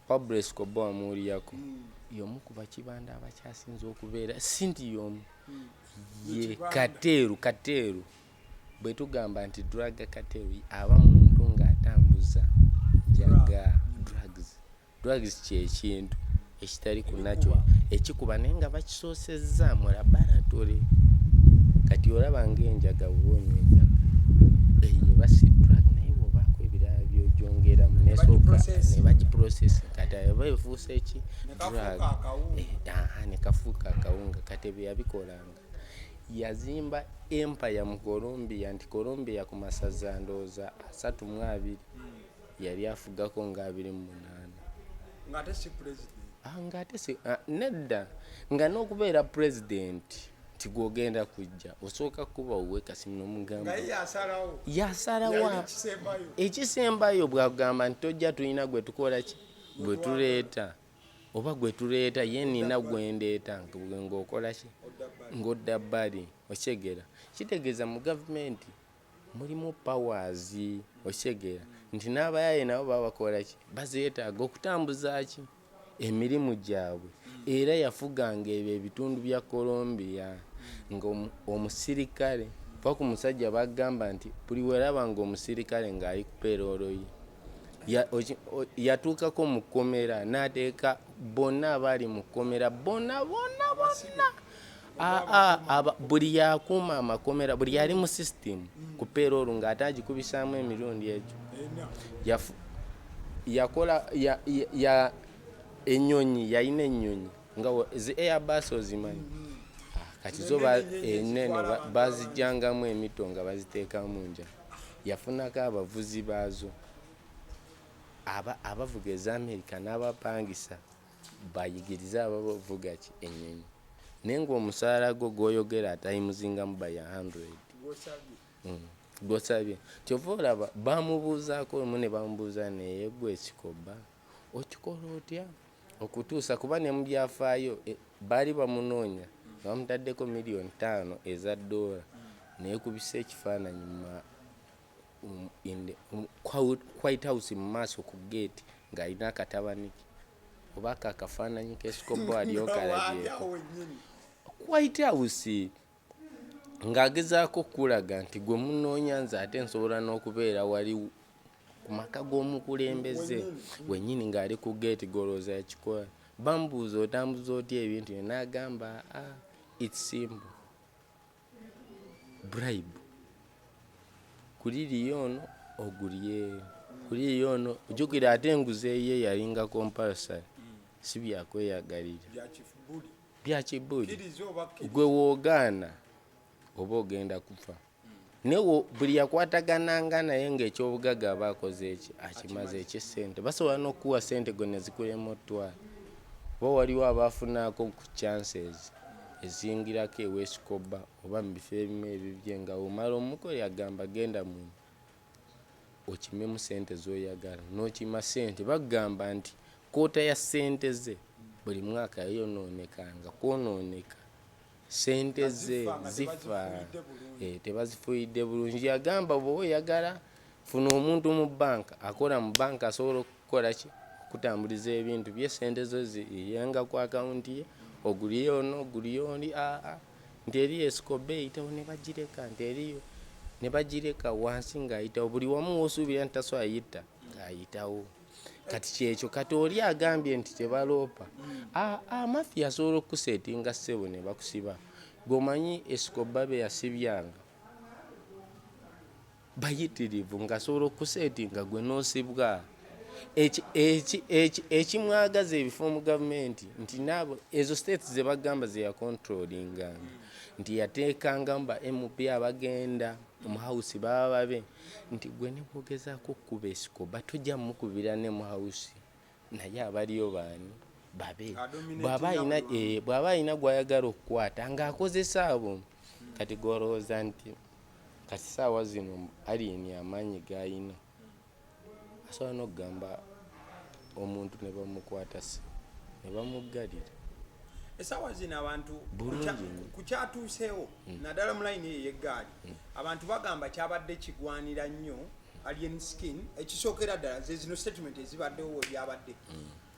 Pablo Escobar amuwuliyako y'omu ku bakibanda abakyasinze okubeera sinti y'omu ye Kateeru bwe tugamba nti drug Kateeru aba muntu ng'atambuza jaga drugs kyekintu ekitali kunakyo ekikuba naye nga bakisoosezza mu laboratory kati olaba ng'enjaga bwonywa enjaga eyo basi drug naye bwobaako ebirala byojongeramu nesooka ne bagiprocess kati aba efuuse eki drug ne kafuuka akawunga kati bwe yabikolanga yazimba empire mu Colombia nti Colombia ku masaza ndowooza 32 yali afugako nga 28 ng'ate si president ng'ate si nedda nga n'okubeera president tigwogenda kujja osooka kuba owekasi n'omugamba yasalawo ekisembayo bwagamba nti tojja tulina gwe tukola ki gwe tuleeta oba gwe tuleeta ye nina gwendeeta ng'okola ki ng'odda bbali okyegera kitegeeza mu gavumenti mulimu powers okyegera nti n'abayaye nabo babakola ki bazeetaaga okutambuza ki emirimu gyabwe era yafuganga ebyo ebitundu bya Colombia ng'omusirikale va ku musajja bagamba nti buli weraba ng'omusirikale ng'ali ku peroolo ye yatuukako mu kkomera n'ateeka bonna abali mu kkomera bonna buli yakuuma amakomera buli yali mu system ku peroolo ng'ate agikubisaamu emirundi egyo yakola ennyonyi yalina ennyonyi nga zi airbus ozimanyi kati zo enene bazijjangamu emito nga baziteekamu nja yafunako abavuzi baazo abavuga eza America n'abapangisa bayigiriza abavuga ki ennyonyi naye ng'omusaala gwo gw'oyogera atayimuzingamu baya 100 gwosabye kyova olaba bamubuuzaako omu ne bamubuuza naye gwe Escobar okikola otya okutuusa kuba ne mu byafaayo baali bamunoonya bamutaddeko $5 million eza $, naye kubisa ekifaananyi White House mu maaso ku gate ng'alina akatabaniki oba akafaananyi k'Escobar alyoka alabyeko White House ng'agezaako okulaga nti gwe munoonya nze ate nsobola n'okubeera wali ku maka g'omukulembeze wennyini ng'ali ku geeti golooza yakikola. Bamubuuza otambuza otya ebintu bye, n'agamba it's simple, bribe. Kuliri ono ogulyeyo, kuliri ono ojjukira ate enguzi ye yalinga compulsory, si byakweyagalira, bya kibuli. Gwe woogaana oba ogenda kufa. Newo buli yakwatagananga naye ng'ekyobugagga aba akoze eki akimaze eky'essente, basobola n'okuwa ssente gwe ne zikulema ottwala. Oba waliwo abaafunaako ku chances ezingirako eweesikoba oba mu bifo ebimu ebibye nga omala omukole agamba genda mu okimemu ssente z'oyagala n'okima ssente. Bagamba nti koota ya ssente ze buli mwaka yonoonekanga kwonooneka, ssente ze zifa tebazifuuyidde bulungi. Yagamba bw'oba oyagala funa omuntu mu banka akola mu banka asobola okukola ki kutambuliza ebintu bye, ssente zo ziyenga ku akawunti ye, oguliyo ono oguliyo oli nti eri esikoba eyitawo ne bagireka, nti eriyo ne bagireka wansi ng'ayitawo. Buli wamu w'osuubira nti tasobola yita ng'ayitawo. Kati kyekyo kati oli agambye nti tebaloopa. Amafiya asobola okukuseetinga ssebo ne bakusiba. Gwomanyi esikoba be yasibyanga bayitirivu ng'asobola okukuseetinga gwe n'osibwa. Ekimwagaza ebifo mu gavumenti nti naabo ezo states ze bagamba ze yakontrolinganga nti yateekanga mu ba MP abagenda mu house baba babe nti gwe ne bwogezaako okkuba esikoba tojja mukubira ne mu house naye abaliyo baani babe. Bw'aba alina gw'ayagala okukwata ng'akozesa abo. Kati golowooza nti kati saawa zino alini amaanyi g'ayina asobola n'okugamba omuntu ne bamukwata ne bamuggalira. Essaawa zino abantu ku kyatuuseewo naddala mu layini eyo y'eggaali abantu bagamba kyabadde kigwanira nnyo Alien Skin. Ekisookera ddala ze zino statement ezibaddewo ebyabadde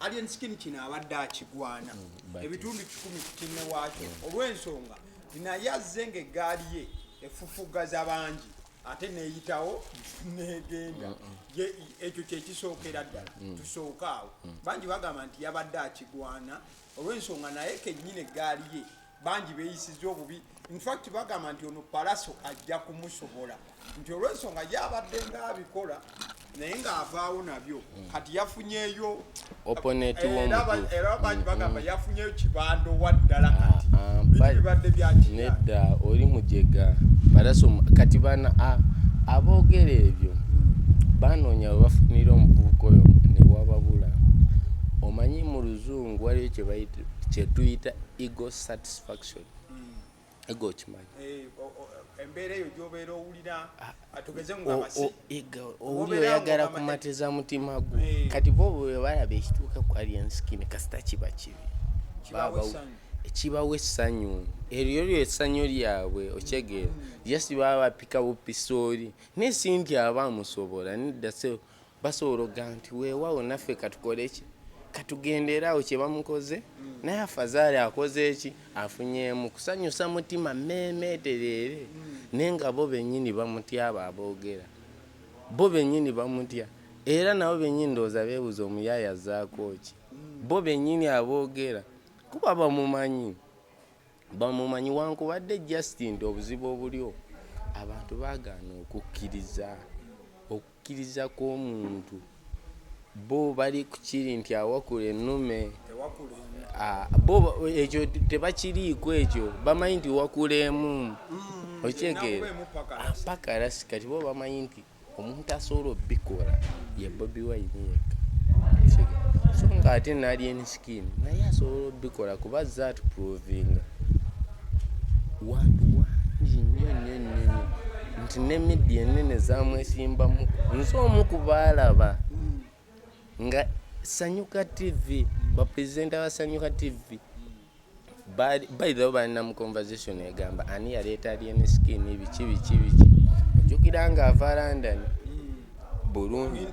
Alien Skin kino abadde akigwana ebitundu 10 kinne waakyo olw'ensonga naye azze ng'eggaali ye efufugaza bangi ate neeyitawo negenda. Ekyo kyekisookera ddala tusooka awo. Bangi bagamba nti yabadde akigwana olw'ensonga naye kennyini eggaali ye bangi beeyisiza obubi. Infact bagamba nti ono Palaso ajja kumusobola nti olw'ensonga yabadde ng'abikola naye ng'avaawo nabyo kati yafunyeeyo opponent w'omuntu. Era bangi bagamba yafunyeeyo kibando waddala kati bibadde byakira nedda oli mujega Palaso kati bana aboogera ebyo banoonya we bafunira omuvubuka oyo ne wababula. Omanyi mu luzungu waliyo kye tuyita ego satisfaction. Ego kimanyi embeera eyo gy'obeera owulira atugeze ng'abasi oli oyagala kumatiza mutima gwo. Kati bo bwe balaba ekituuka ku Alien Skin kasita kiba kibi kibawa essanyu eryo essanyu lyabwe okyegeera just baba bapika bupisooli naye si nti abaamusobola nedda basobola okugaa nti weewaawo naffe katukole ki katugendeerawo kye bamukoze naye afazaali akoze eki afunyeemu kusanyusa mutima mmeemeetereere naye nga bo bennyini bamutya abo aboogera bo bennyini bamutya era nabo bennyini ndowooza beebuuza omuyaaya azzaako ki bo bennyini aboogera kuba bamumanyi wankubadde Justin nti obuzibu obulyo abantu baagaana okukkiriza kw'omuntu. Bo bali ku kiri nti awakula ennume bo ekyo tebakiriiko ekyo bamanyi nti wakulemu okyegeera paka rasi. Kati bo bamanyi nti omuntu asobola obbikola ye Bobi Wine yekka so ng'ate ne Alien Skin naye asobola obbikola kuba azze atuprovinga wantu wangi nnyo nti ne media ennene zamwesimbamu nze omu ku baalaba nga Sanyuka TV baprezidenta ba Sanyuka TV by the way balina mu conversation egamba ani yaleeta Alien Skin biki ojjukira nga ava London Burundi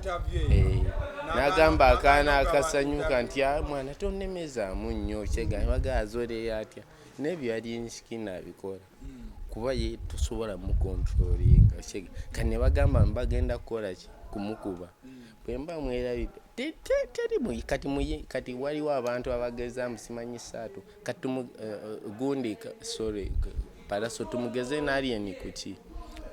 n'agamba akaana akasanyuka nti mwana tonnemezaamu nnyo kyegamba bagazole atya n'ebyo Alien Skin abikola kuba ye tosobola mu controllinga kati ne bagamba bagenda kukola ki kumukuba bwe mba mwerabidde kati waliwo abantu abageza musimanyi saatu kati gundi sorry Pallaso tumugeze na Alien kuki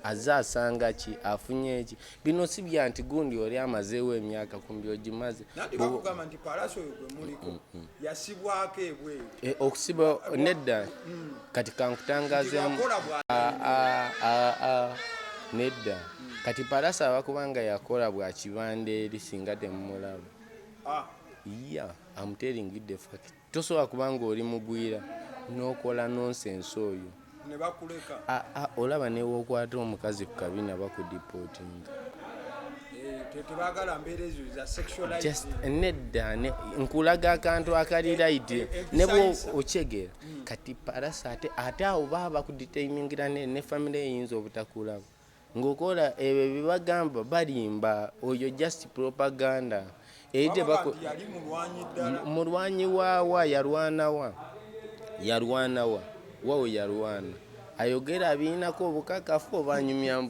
azasanga ki afunye ki bino si bya nti gundi oli amazeewo emyaka kumbi ogimaze nati bakugamba nti Pallaso gwe muliko yasibwako ebwe okusiba nedda kati kankutangaze nedda kati Pallaso abakubanga yakola bwa kibande eri singa temumulaba yeah I'm telling you the fact tosobola kubanga oli mugwira n'okola nonsense oyo ne bakuleka olaba newokwata omukazi ku kabina bakudipotinga tebagala mbeera ezo za sexualized just nedda nkulaga akantu akali right nebo okyegera kati Pallaso ate awo baba bakudetainingira ne family eyinza obutakulaba ngokola ebyo bibagamba balimba oyo just propaganda eyite bako mulwanyi wawa yalwanawa wawo yalwana ayogera abinako obukakafu obanyumya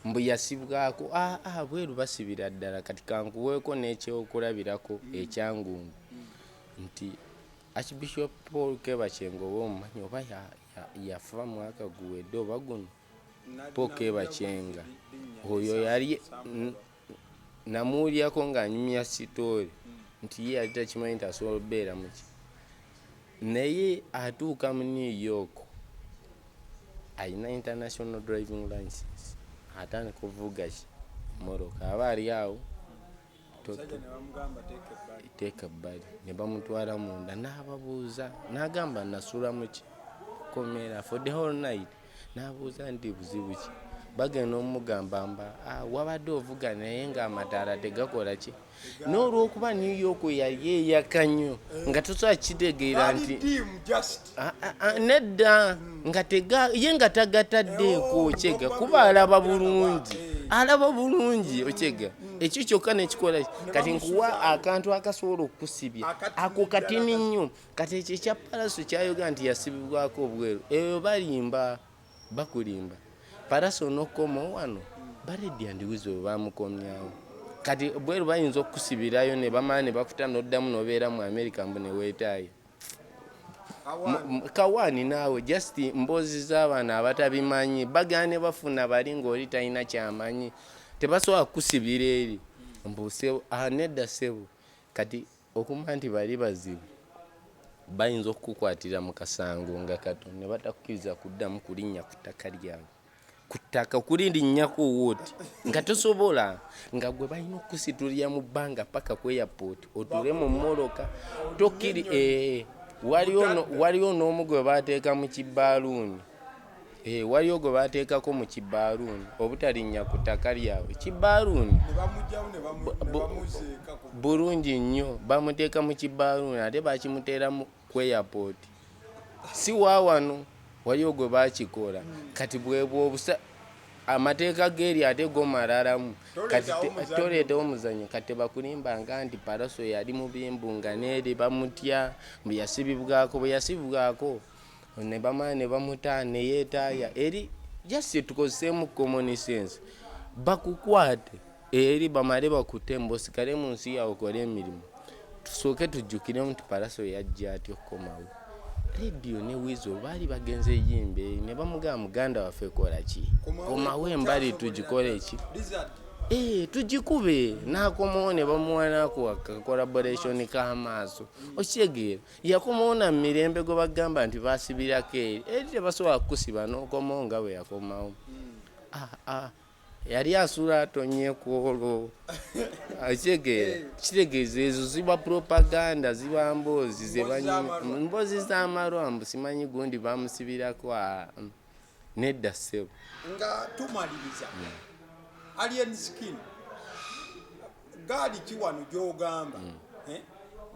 mbu yasibwako bweru basibira ddala kati kankuweeko n'ekyokulabirako ekyangungu nti Archbishop Paul Kebakyengo omumanyi oba yafa mwaka guwedde oba guno Paul Kebakyenga oyo yali namuulyako ng'anyumya sitoori nti ye yali takimanyi nti asobola obeera muki naye atuuka mu New York ayina international driving license atandika okuvuga moroka aba ali awo teeka ebbali ne bamutwala munda n'ababuuza n'agamba nasula muki komera for the whole night n'abuuza nti buzibu ki bagenda omugamba mba wabadde ovuga naye ng'amataala tegakola ki n'olwokuba New York yali eyaka nnyo nga tosobola kitegeera nti nedda ye nga tagataddeeko okyega kuba alaba bulungi okyega ekyo kyokka nekikola kati nkuwa akantu akasobola okukusibya ako katini nnyo kati ekyo ekya Pallaso kyayogera nti yasibibwako obweru eyo bakulimba Pallaso n'okoma wano baredya ndiwizo bamukomyawo kati bweru bayinza okukusibirayo ne bamala ne bakuta n'oddamu n'obeera mu America mbu ne weetaayo kawaani naawe just mboozi z'abaana abatabimanyi bagana ne bafuna bali ng'oli talina kyamanyi tebasobola kukusibira eri mbusebo nedda ssebo kati okumanya nti bali bazibu bayinza okukukwatira mu kasango nga kato ne batakkiriza kuddamu kulinnya ku ttaka lyawe ku ttaka okulinnyako wooti nga tosobola nga gwe balina okukusitulira mu bbanga paka ku airport otule mu mmoloka tokkiri waliwo n'omu gwe baateeka mu kibaaluuni waliwo gwe baateekako mu kibaaluuni obutalinnya ku ttaka lyawe kibaaluuni bulungi nnyo bamuteeka mu kibaaluuni ate bakimuteera ku airport si waawano waliwo gwe baakikola kati bwebwe obusa amateeka g'eri ate gomalalamu kati toleetawo omuzannyo kati bakulimbanga nti Pallaso yali mu bimbunga n'eri bamutya mbu yasibibwako bwe yasibibwako ne bamala ne bamuta ne yeetaaya eri just tukozeseemu common sense bakukwate eri bamale bakute mbu osigale mu nsi yawe okole emirimu tusooke tujjukire nti Pallaso yajja atya okukomawo radio ne wizo baali bagenze yimbe ne bamugamba muganda waffe kola ki komawo embali tugikole ki tugikube n'akomawo ne bamuwanako collaboration k'amaaso okyegeera yakomawo na mirembe gwe bagamba nti basibirako eri tebasobola kukusiba n'okomawo nga bwe yakomawo yali asula atonnyeko olwo akyegeera kitegeeza ezo ziba propaganda ziba mboozi mboozi z'amalwa mbu simanyi gundi bamusibirako nedda ssebo nga tumaliriza Alien Skin gaali kiwano gy'ogamba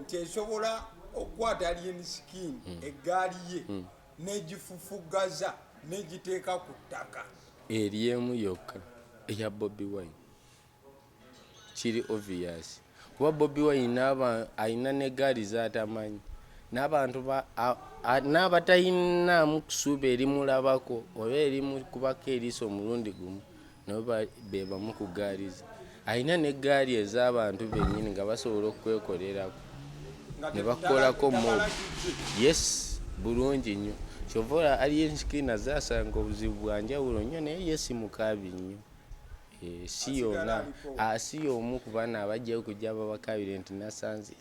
nti esobola okukwata Alien Skin eggaali ye n'egifufugaza n'egiteeka ku ttaka eri emu yokka eya Bobi Wine kiri obvious kuba Bobi Wine alina n'eggaali z'atamanyi n'abantu n'abatalinamu kusuuba erimulabako oba erimukubako eriiso omulundi gumu nabo be bamu ku gaalize. Alina n'eggaali ez'abantu bennyini nga basobola okwekolerako ne bakolako mob. Yes, bulungi nnyo. Kyova Alien Skin zaasanga obuzibu bwa njawulo nnyo naye ye si mukaabi nnyo. Si yonna si y'omu ku bana abajjayo kujja babakabire nti nasanze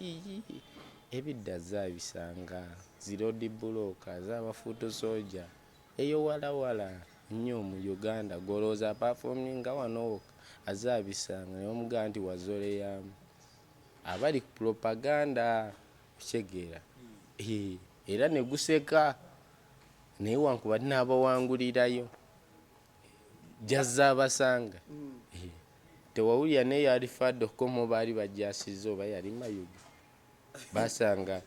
ebidda zaabisanga zirodi bulooka z'abafuuto soja eyo walawala nnyo mu Uganda golooza performinga wano azaabisanga naye omugaa nti wazoleyamu abali ku propaganda kitegeera era ne guseka naye wankubadde n'abawangulirayo jazza abasanga tewawulira naye yali fadde okukomo baali bajasiza oba yali mayuga basanga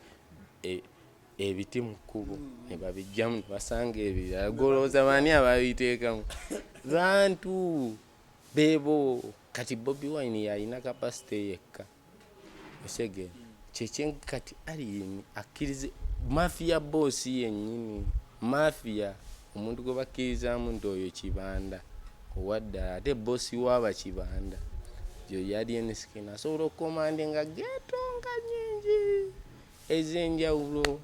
ebiti mu kkubo ne babijjamu ne basanga ebirala golooza baani ababiteekamu bantu beebo. Kati Bobi Wine yalina kapasite yekka osege kyekyen kati Alien akkirize mafia boss yennyini mafia omuntu gwe bakkirizaamu nti oyo kibanda owaddala ate bossi w'abakibanda yo Alien Skin asobola okukomande nga geetonga nnyingi ez'enjawulo.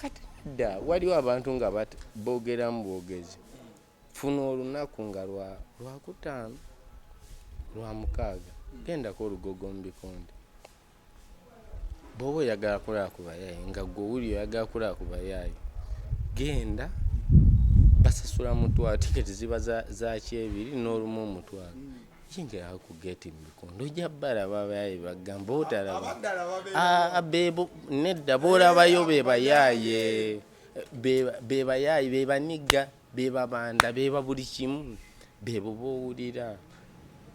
Kati dda waliwo abantu nga boogeramu bwogezi funa olunaku nga lwakutaano lwamukaaga gendako olugogo mu bikonde bw'oba oyagala kulaba ku bayaayi nga gwe owuli oyagala kulaba ku bayaayi genda basasula mutwalo tiketi ziba za kyebiri n'olumu omutwalo yingirawo ku geeti mu bikonde ojja balaba abayaayi bagamba otalaba beebo nedda boolabayo be bayaaye be bayaayi be banigga be babanda be buli kimu beebo boowulira.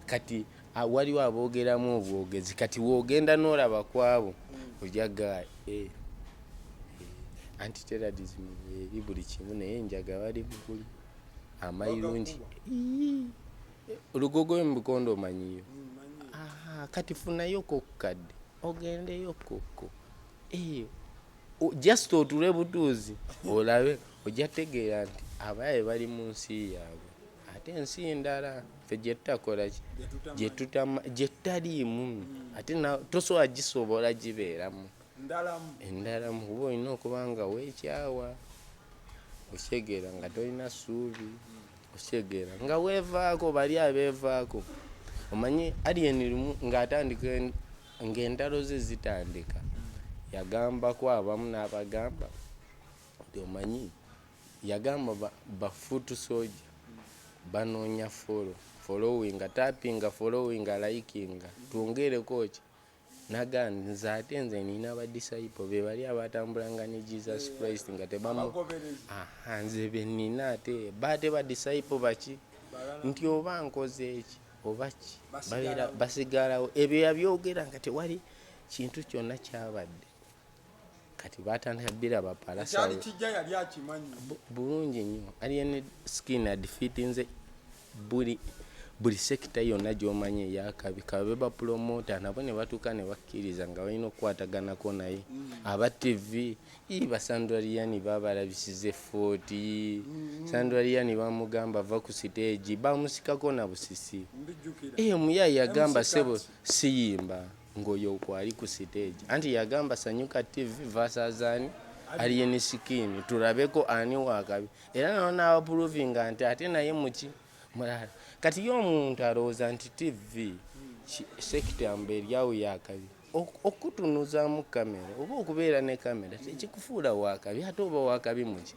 Kati waliwo aboogeramu obwogezi kati woogenda n'olaba kwabo ojaga antiterrorism eri buli kimu naye njaga bali mukuli amayirungi olugogo mu bikonde omanyiyo. Kati funayo kokkadde ogendeyo kokko just otule butuuzi olabe ojja tegeera nti abaye bali mu nsi yaabwe ate ensi endala ffe gye tutakola ki gye tutaliimu ate tosobola gisobola gibeeramu endalamu kuba olina okuba nga weekyawa okyegeera nga tolina ssuubi okyegeera nga weevaako bali abeevaako. Omanyi Alien lumu ng'atandika ng'entalo ze zitandika yagambako abamu n'abagamba nti omanyi yagamba bafuutu soja banoonya followinga tappinga followinga likinga twongereko ki nagamba nze ate nze nina abadisciple be bali abatambulanga ne Jesus Christ nga tebamu nze be nina ate baate badisciple baki nti oba nkoze eki oba ki basigalawo ebyo yabyogera nga tewali kintu kyonna kyabadde. Kati batandika biraba parasawo bulungi nnyo. Alien Skin adfitinze buli sekita yonna gy'omanyi eyakabi kabe bapromota nabo ne batuuka ne bakkiriza nga balina okukwataganako naye aba TV basandwaliyani babalabisize 40 sandwaliyani bamugamba va ku stage bamusikako na busisi omuyayi yagamba sebo siyimba ngoyo kwali ku stage anti yagamba Sanyuka TV vasazani Alien Skin tulabeko ani wakabi era nao n'abaprovinga nti ate naye muki mulala. Kati y'omuntu alowooza nti TV sekita yambeeryawo yakabi okutunuzaamu kamera oba okubeera ne kamera tekikufuula wakabi ate oba wakabi muki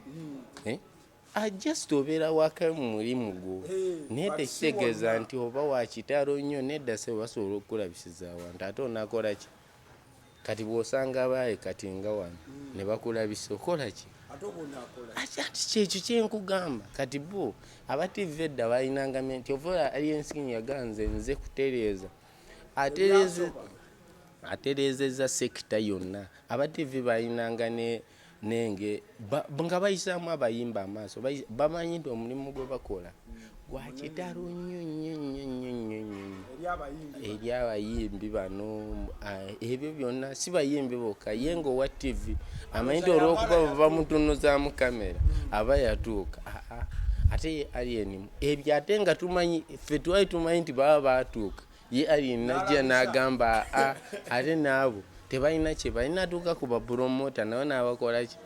just obeera wakabi mu mulimu gwo naye tekitegeeza nti oba wakitalo nnyo nedda se basobola okukulabisiza awantu ate onakola ki. Kati bw'osanga abaaye kati nga wano ne bakulabisa okola ki ati kyekyo kyenkugamba. Kati bo aba TV edda balinanga nti ovola Alien Skin yaganze nze kutereeza atereezezza sekita yonna. Aba TV balinanga nenge nga bayisaamu abayimba amaaso bamanyi nti omulimu gwe bakola gwakitalo nnyo nnyo nnyo nnyo nnyo eri abayimbi bano ebyo byonna si bayimbi bokka ye ng'owa TV amanyi olw'okuba bamutunuzaamu kamera aba yatuuka ate alien ebyo ate nga tumanyi ffe twali tumanyi nti baba baatuuka ye alien najja n'agamba ate naabo tebalina kye balina atuuka ku bapromota nawe n'abakola ki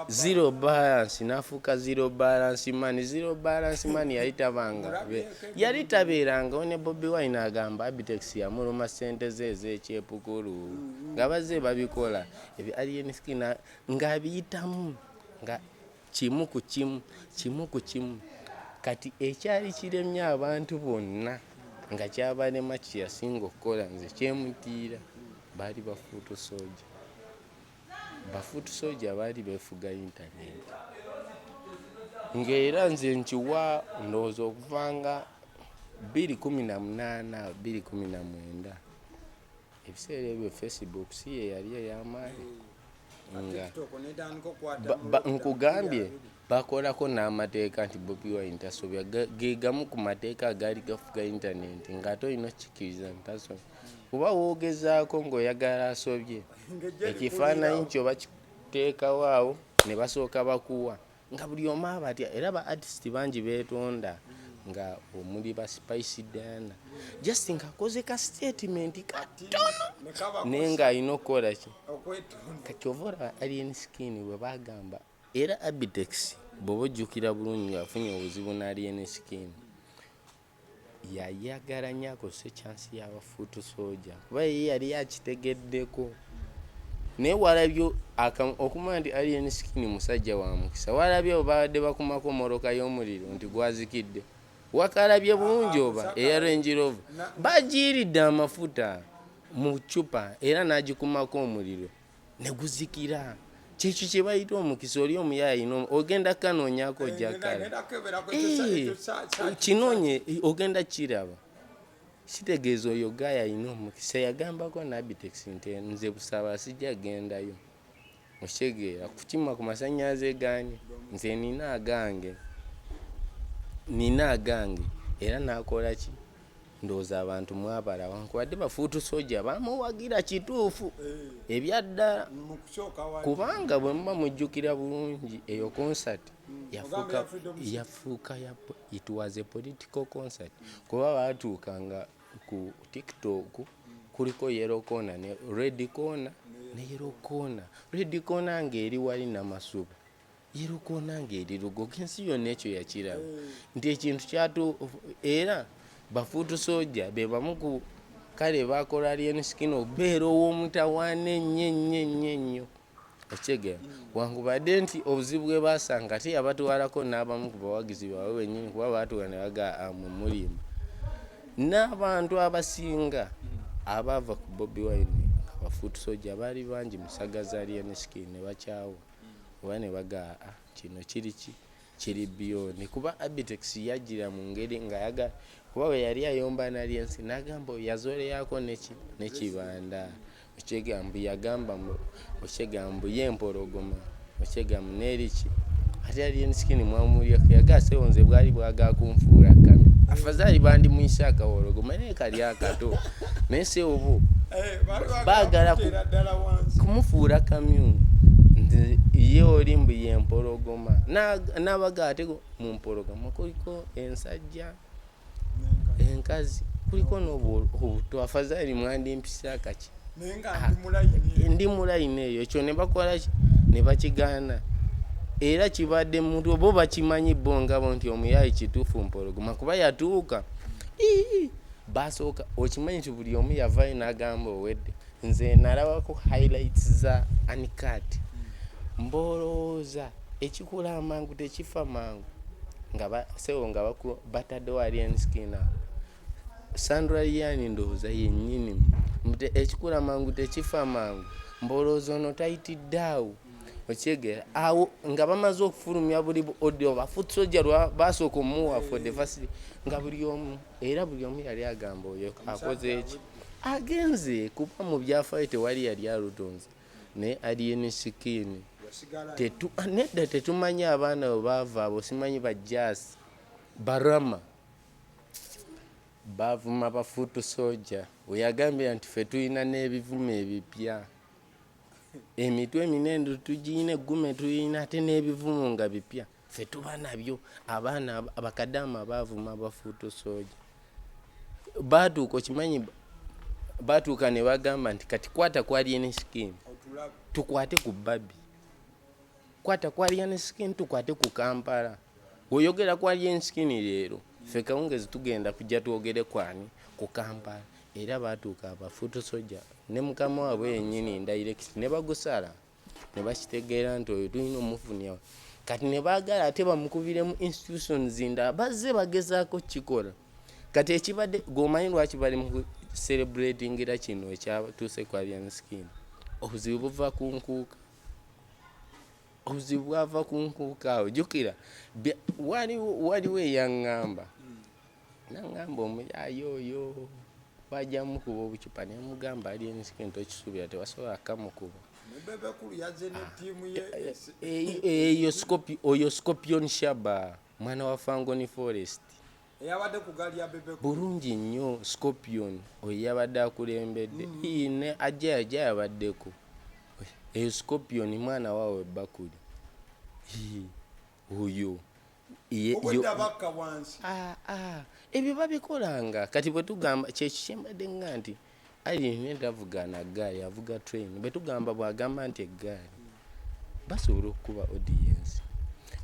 zero balance n'afuuka zero balance man yali tabeerangawo ne Bobi Wine agamba Abitex yamuluma ssente ze ez'ekyepukulu nga bazze babikola ebyo alien skin ng'abiyitamu nga kimu ku kimu kati ekyali kiremye abantu bonna nga kyabalema kyeyasinga okukola nze kyemutiira baali bafuutu soja baali beefuga intaneti ng'era nze nkiwa ndowooza okuvanga 2018 2019 ebiseera ebyo Facebook si ye yali ey'amaanyi nga nkugambye bakolako n'amateeka nti Bobi Wine tasobya ge gamu ku mateeka agaali gafuga intaneti ng'ate olina okukikiriza ntasobya kuba woogezaako ng'oyagala asobye ekifaananyi kyo bakiteekawo awo ne basooka bakuwa nga buli omu abatya era ba artist bangi beetonda nga omuli ba Spice Diana just ng'akoze ka statement katono naye ng'alina okukola ki kakyovora alien skin bwe bagamba era Abitex bw'oba ojjukira bulungi afunye obuzibu na alien skin yayagala nnyo akozese chance y'abafuutu soja kuba ye yali yakitegeddeko naye walabyo okumanya nti alien skin musajja wa mukisa walabye obadde bakumako moroka y'omuliro nti gwazikidde wakalabye bulungi oba eya Range Rover bagiiridde amafuta mu cupa era n'agikumako omuliro ne guzikira kyekyo kye bayita omukisa oli omuyaayi ogenda kanoonyako jakala kinoonye ogenda kiraba kitegeeza oyo gaaya ayina omukisa yagambako n'Abitex nti nze busaba sijja gendayo okitegeera kukima ku masannyalaze gaani nze nina agange era n'akola ki ndowooza abantu mwabala wankubadde bafuutu soja bamuwagira kituufu ebyaddala kubanga bwe muba mujjukira bulungi eyo concert yafuuka it was a political concert kuba baatuukanga ku TikTok kuliko yellow corner ne red corner ne yellow corner red corner ng'eri wali Namasuba yellow corner ng'eri Lugogo ensi yonna ekyo yakiraba nti ekintu kyatu era bafuutu soja be bamu ku kale bakola alien skin obeera ow'omutawaana ennyo ekigera wankubadde nti obuzibu bwe basanga ate yabatwalako n'abamu ku bawagizi baabwe bennyini kuba baatuula ne bagaa mu mulimba n'abantu abasinga abava ku Bobi Wine abafuutu soja baali bangi musagaza alien skin ne bakyawo oba ne bagaa kino kiri biyoni kuba Abitex yajjira mu ngeri ng'ayagala kuba we yali ayomba n'alien skin n'agamba yazoleyako nekibanda ekyegambu yagamba ekyegambu y'empologoma ekyegambu n'eriki ate alien skin mwamulyeko yagaasewo nze bwali bwagaa kunfuula kami afazaali bandi muyise akawologoma naye kali akato naye se obo baagala kumufuula kamyu ye oli mbu y'empologoma n'abaga ate mu mpologoma kuliko ensajja enkazi kuliko n'obuto afazaali mwandimpisa kaki ndi mulayini eyo ekyo ne bakola ne bakigaana era kibadde muntu bo bakimanyi bo ngabo nti omuyaayi kituufu mpologoma kuba yatuuka basooka okimanyi nti buli omu yavaayo n'agamba owedde nze nalabako highlights za Uncut mbolooza ekikula amangu tekifa mangu nga sewo nga bataddewo alien skin Sandra Lyani ndowooza yennyini ekikula mangu tekifa mangu mbolooza ono tayitiddaawo okyegera awo nga bamaze okufulumya buli audio bafuutu soja basooka omuwa for the first nga buli omu yali agamba oyo akoze eki agenze kuba mu byafaayo tewali yali alutonze naye alien skin nedda tetumanyi abaana bwe baava abo simanyi bajjaasi barama bavuma bafuutu soja weyagambira nti ffe tulina n'ebivumo ebipya emitwe eminene tugiyina eggume tulina ate n'ebivumo nga bipya ffe tuba nabyo abaana abakadaama bavuma bafuutu soja baatuuka okimanyi baatuuka ne bagamba nti kati kwata kwali ene skin tukwate ku babi kwata kwali ene skin tukwate ku Kampala oyogera kwali ene skin leero ffe kawungezi tugenda kujja twogere kwani ku Kampala era baatuuka abafuutu soja ne mukama waabwe yennyini direct ne bagusala ne bakitegeera nti oyo tulina omufunya kati ne baagala ate bamukubire mu institutions ndala bazze bagezaako kikola kati ekibadde g'omanyi lwaki bali mu celebratingira kino ekyatuuse kwa Byanskin obuzibu buva ku nkuuka obuzibu bwava ku nkuuka awo jjukira waliwo eyaŋŋamba naŋŋamba omuyaayi oyo bajja mukuba obucupa ne mugamba ali Byanskin tokisuubira tewasobola kamukuba oyo Scorpion Shaba mwana wa Fangoni Forest eyabadde ku gali ya Bebeku bulungi nnyo Scorpion oyo yabadde akulembedde ne ajja yabaddeko eyo Scorpion mwana waawe Bakuli oyo okwedabaka wansi ebyo babikolanga kati bwe tugamba kyekikyembadde nga nti ali netavugaana ggaali avuga train bwe tugamba bwagamba nti eggaali basobola okukuba audience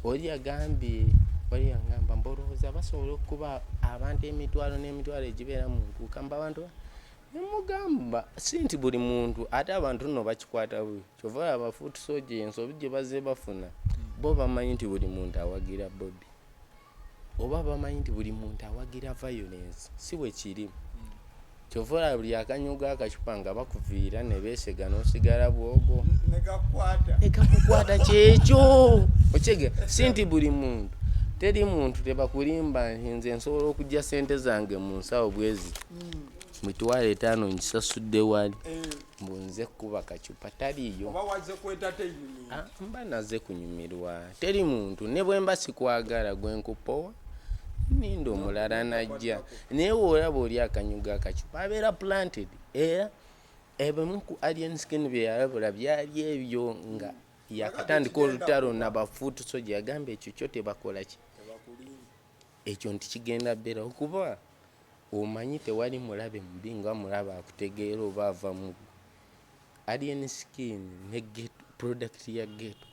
oli agambye wali yangamba mbolowooza basobola okuba abantu emitwalo n'emitwalo egibeera mu nkuuka mba abantu nemugamba si nti buli muntu ate abantu nno bakikwata bwe kyova abafuutu soja ensobi gye bazze bafuna bo bamanyi nti buli muntu awagira Bobby oba bamanyi nti buli muntu awagira violence si bwe kiri kyova buli akanyuga akacupa nga bakuviira ne beesega n'osigala bwogo ekakukwata kyekyo okege si nti buli muntu teri muntu tebakulimba nze nsobola okujja sente zange mu nsawo bwezi mitwalo 5 nkisasudde wali mbunze kuba kacupa taliyo mba naze kunyumirwa teri muntu ne bwe mba sikwagala gwe nkupowa nindo omulala najja naye olaba oli akanyuga akacupa abeera planted era ebimu ku Byanskin bye yalabula byali ebyo nga yakatandika olutalo nabafuutu soja yagamba ekyo kyo tebakola ki ekyo nti kigenda bera okuba omanyi tewali mulabe mubi nga mulaba akutegeera oba ava mu Byanskin ne product ya ghetto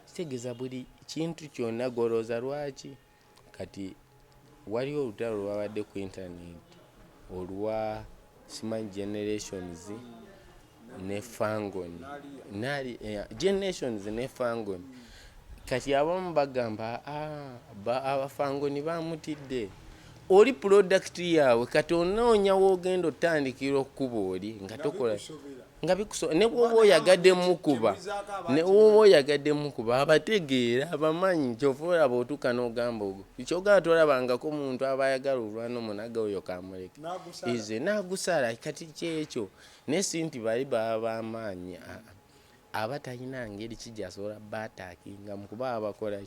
kitegeeza buli kintu kyonna golooza lwaki kati waliwo olutalo lwabadde ku internet olwa simanyi generations ne Fangoni generations ne Fangoni kati abamu bagamba abafangoni bamutidde oli product yaabwe kati onoonya woogenda otandikira okuba oli nga tokola nga ne bwoba oyagadde mukuba abategeera abamanyi kyova olaba otuuka n'ogamba ogwo kyogala tolabangako muntu aba ayagala olwana omunaga oyo kamuleke ize n'agusala kati kyekyo naye si nti bali baba b'amaanyi aba talina ngeri kijasobola baataakinga mu kuba abakola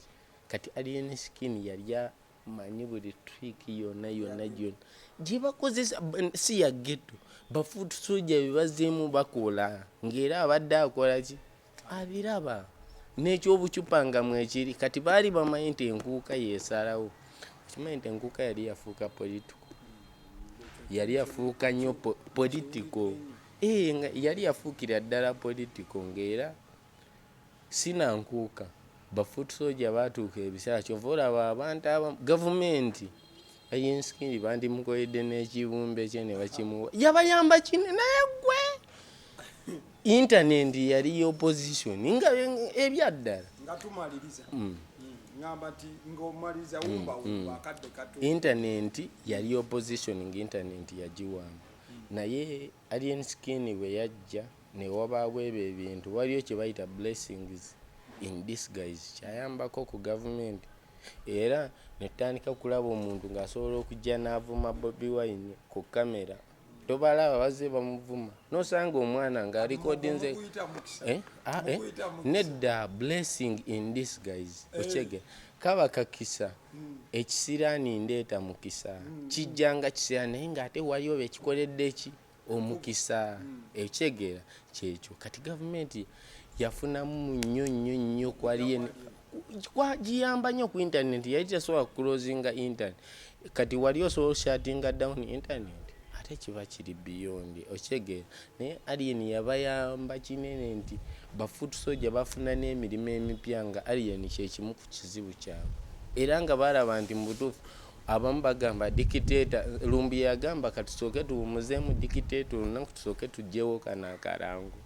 kati Byanskin yali amanyi buli trick yonna gye bakozesa si ya ghetto bafuutu soja bebazzeemu bakola ng'era abadde akola ki abiraba n'ekyobucupa nga mwekiri kati baali bamanyi nti enkuuka yeesalawo kimanyi nti enkuuka yali yafuuka yafuuka nnyo political yali yafuukira ddala political ng'era sinankuuka bafuutu soja baatuuka ebiseera kyova olaba abantu gavumenti Byanskin bandimukoledde n'ekibumbe kye ne bakimuwa yabayamba kino naye gwe internet yali opposition nga ebyaddala nga tumaliriza ngamba ti ng'omaliriza wumba akadde kato internet yali opposition ng'internet yagiwamba naye Byanskin bwe yajja ne wabaawo ebyo ebintu waliyo kye bayita blessings in disguise kyayambako ku government era netandika kulaba omuntu ng'asobola okujja n'avuma Bobi Wine ku kamera tobalaba bazze bamuvuma nosanga omwana ng'alikodinze nedda blessing in disguise okege kaba kakisa ekisiraani ndeeta mukisa kijjanga kisira naye ng'ate waliwo bekikoledde eki omukisa ekitegeera kyekyo kati gavumenti yafunamu nnyo kwaliye kwagiyamba nnyo ku internet yali tesobola kuclosinga internet kati wali osobola shuttinga down internet ate kiba kiri beyond okitegeera naye alien yabayamba kinene nti bafoot soldier bafuna n'emirimu emipya nga alien kyekimu ku kizibu kyabwe era nga balaba nti mu butuufu abamu bagamba dictator Lumbi yagamba katusooke tuwumuzeemu dictator olunaku tusooke tuggyewo kanaakalango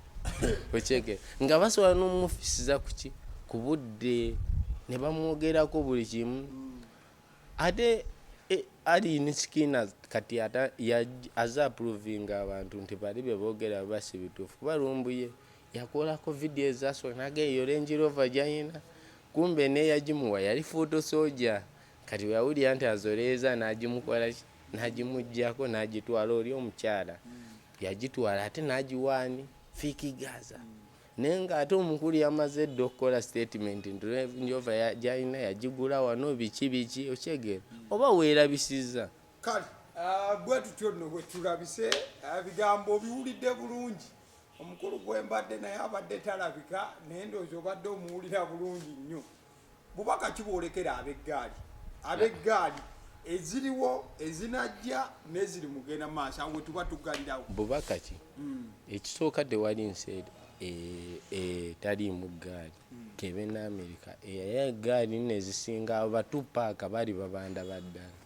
okitegeera nga basobola n'omufisiza kuki ku budde ne bamwogerako buli kimu ate alien skin kati aza approvinga abantu nti bali be boogera basi bituufu kuba Lumbuye yakolako video ezasobola nageyo Range Rover gyayina kumbe neyagimuwa yali photo soldier kati yawulira nti azoleeza n'agimukola n'agimuggyako n'agitwala oli omukyala yagitwala ate n'agiwaani Fiki Gaza naye ng'ate omukulu yamaze dda okukola statement nti Range Rover gyayina yagigula wano biki okyegeera oba weerabisiza kale bwe tutyo nno bwe tulabise bigambo biwulidde bulungi omukulu gwembadde naye abadde talabika naye ndowooza obadde omuwulira bulungi nnyo bubaka kiboolekera ab'eggaali eziriwo ezinajja n'eziri mugenda maaso awo tuba tugalirawo bubaka ki ekisooka tewali nsi taliimu ggaali kebe n'Amerika eggaali nno ezisinga abatupaaka bali babanda baddala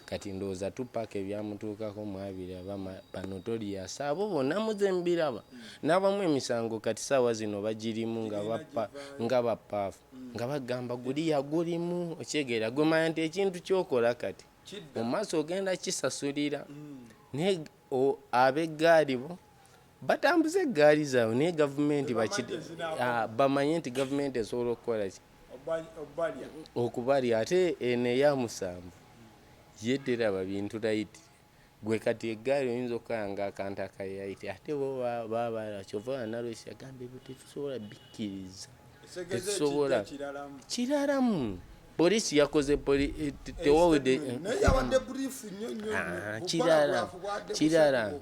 kati ndowooza tupaaka ebyamutuukako mwabiri banotorious abo bonna muzembiraba n'abamu emisango kati saawa zino bagirimu nga bapaafu nga bagamba guli yagulimu okyegeera gwe manya nti ekintu kyokola kati mu maaso ogenda kisasulira naye ab'eggaali bo batambuze eggaali zaabwe naye gavumenti bamanye nti gavumenti esobola okukola ki okubalya ate eno eyamusanvu yeddera bintu layiti gwe kati eggaali oyinza okukanga akantu akayayiti ate bo baba kyova nalwesi yagamba ebyo tetusobola bikkiriza tetusobola kiralamu polisi yakoze kirala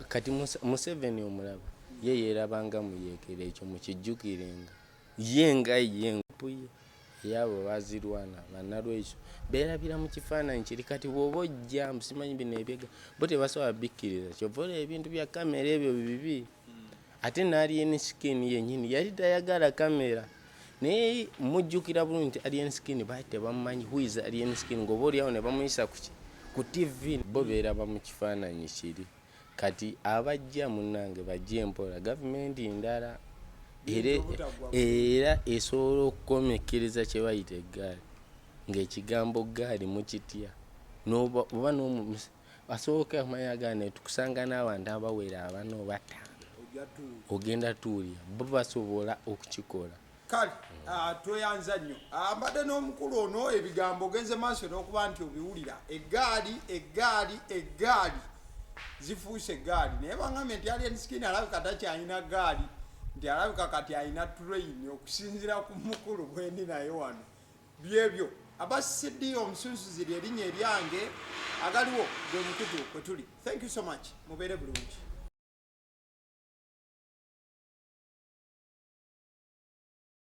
kati Museveni omulaba ye yeerabanga muyeekera ekyo mukijjukirenga ye mpuye eyabo bazirwana bannalwekyo beerabira mu kifaananyi kiri kati bw'oba ojja musimanyi bino ebyega bo tebasobola bikkiriza kyova olaba ebintu bya kamera ebyo bibi ate n'alien skin yennyini yali tayagala kamera naye mujjukira bulungi nti alien skin baali tebamumanyi who is alien skin ng'oba oliawo ne bamuyisa ku TV bo beeraba mu kifaananyi kiri kati abajja munnange bajja empola gavumenti ndala era esobola okukomekereza kye bayita eggaali ng'ekigambo ggaali mukitya oba asoboka amanya gane tukusanga n'abantu abawera abana oba ttaano ogenda tuulya bo basobola okukikola kale tweyanza nnyo mbadde n'omukulu ono ebigambo ogenze maaso n'okuba nti obiwulira eggaali zifuuse eggaali naye baŋŋambye nti alien skin alabika takyalina ggaali nti alabika kati alina train okusinziira ku mukulu gwendi naye wano byebyo abasidi omusunsuzi lyerinnya eryange agaliwo gwe mukutu kwe tuli. Thank you so much mubeere bulungi.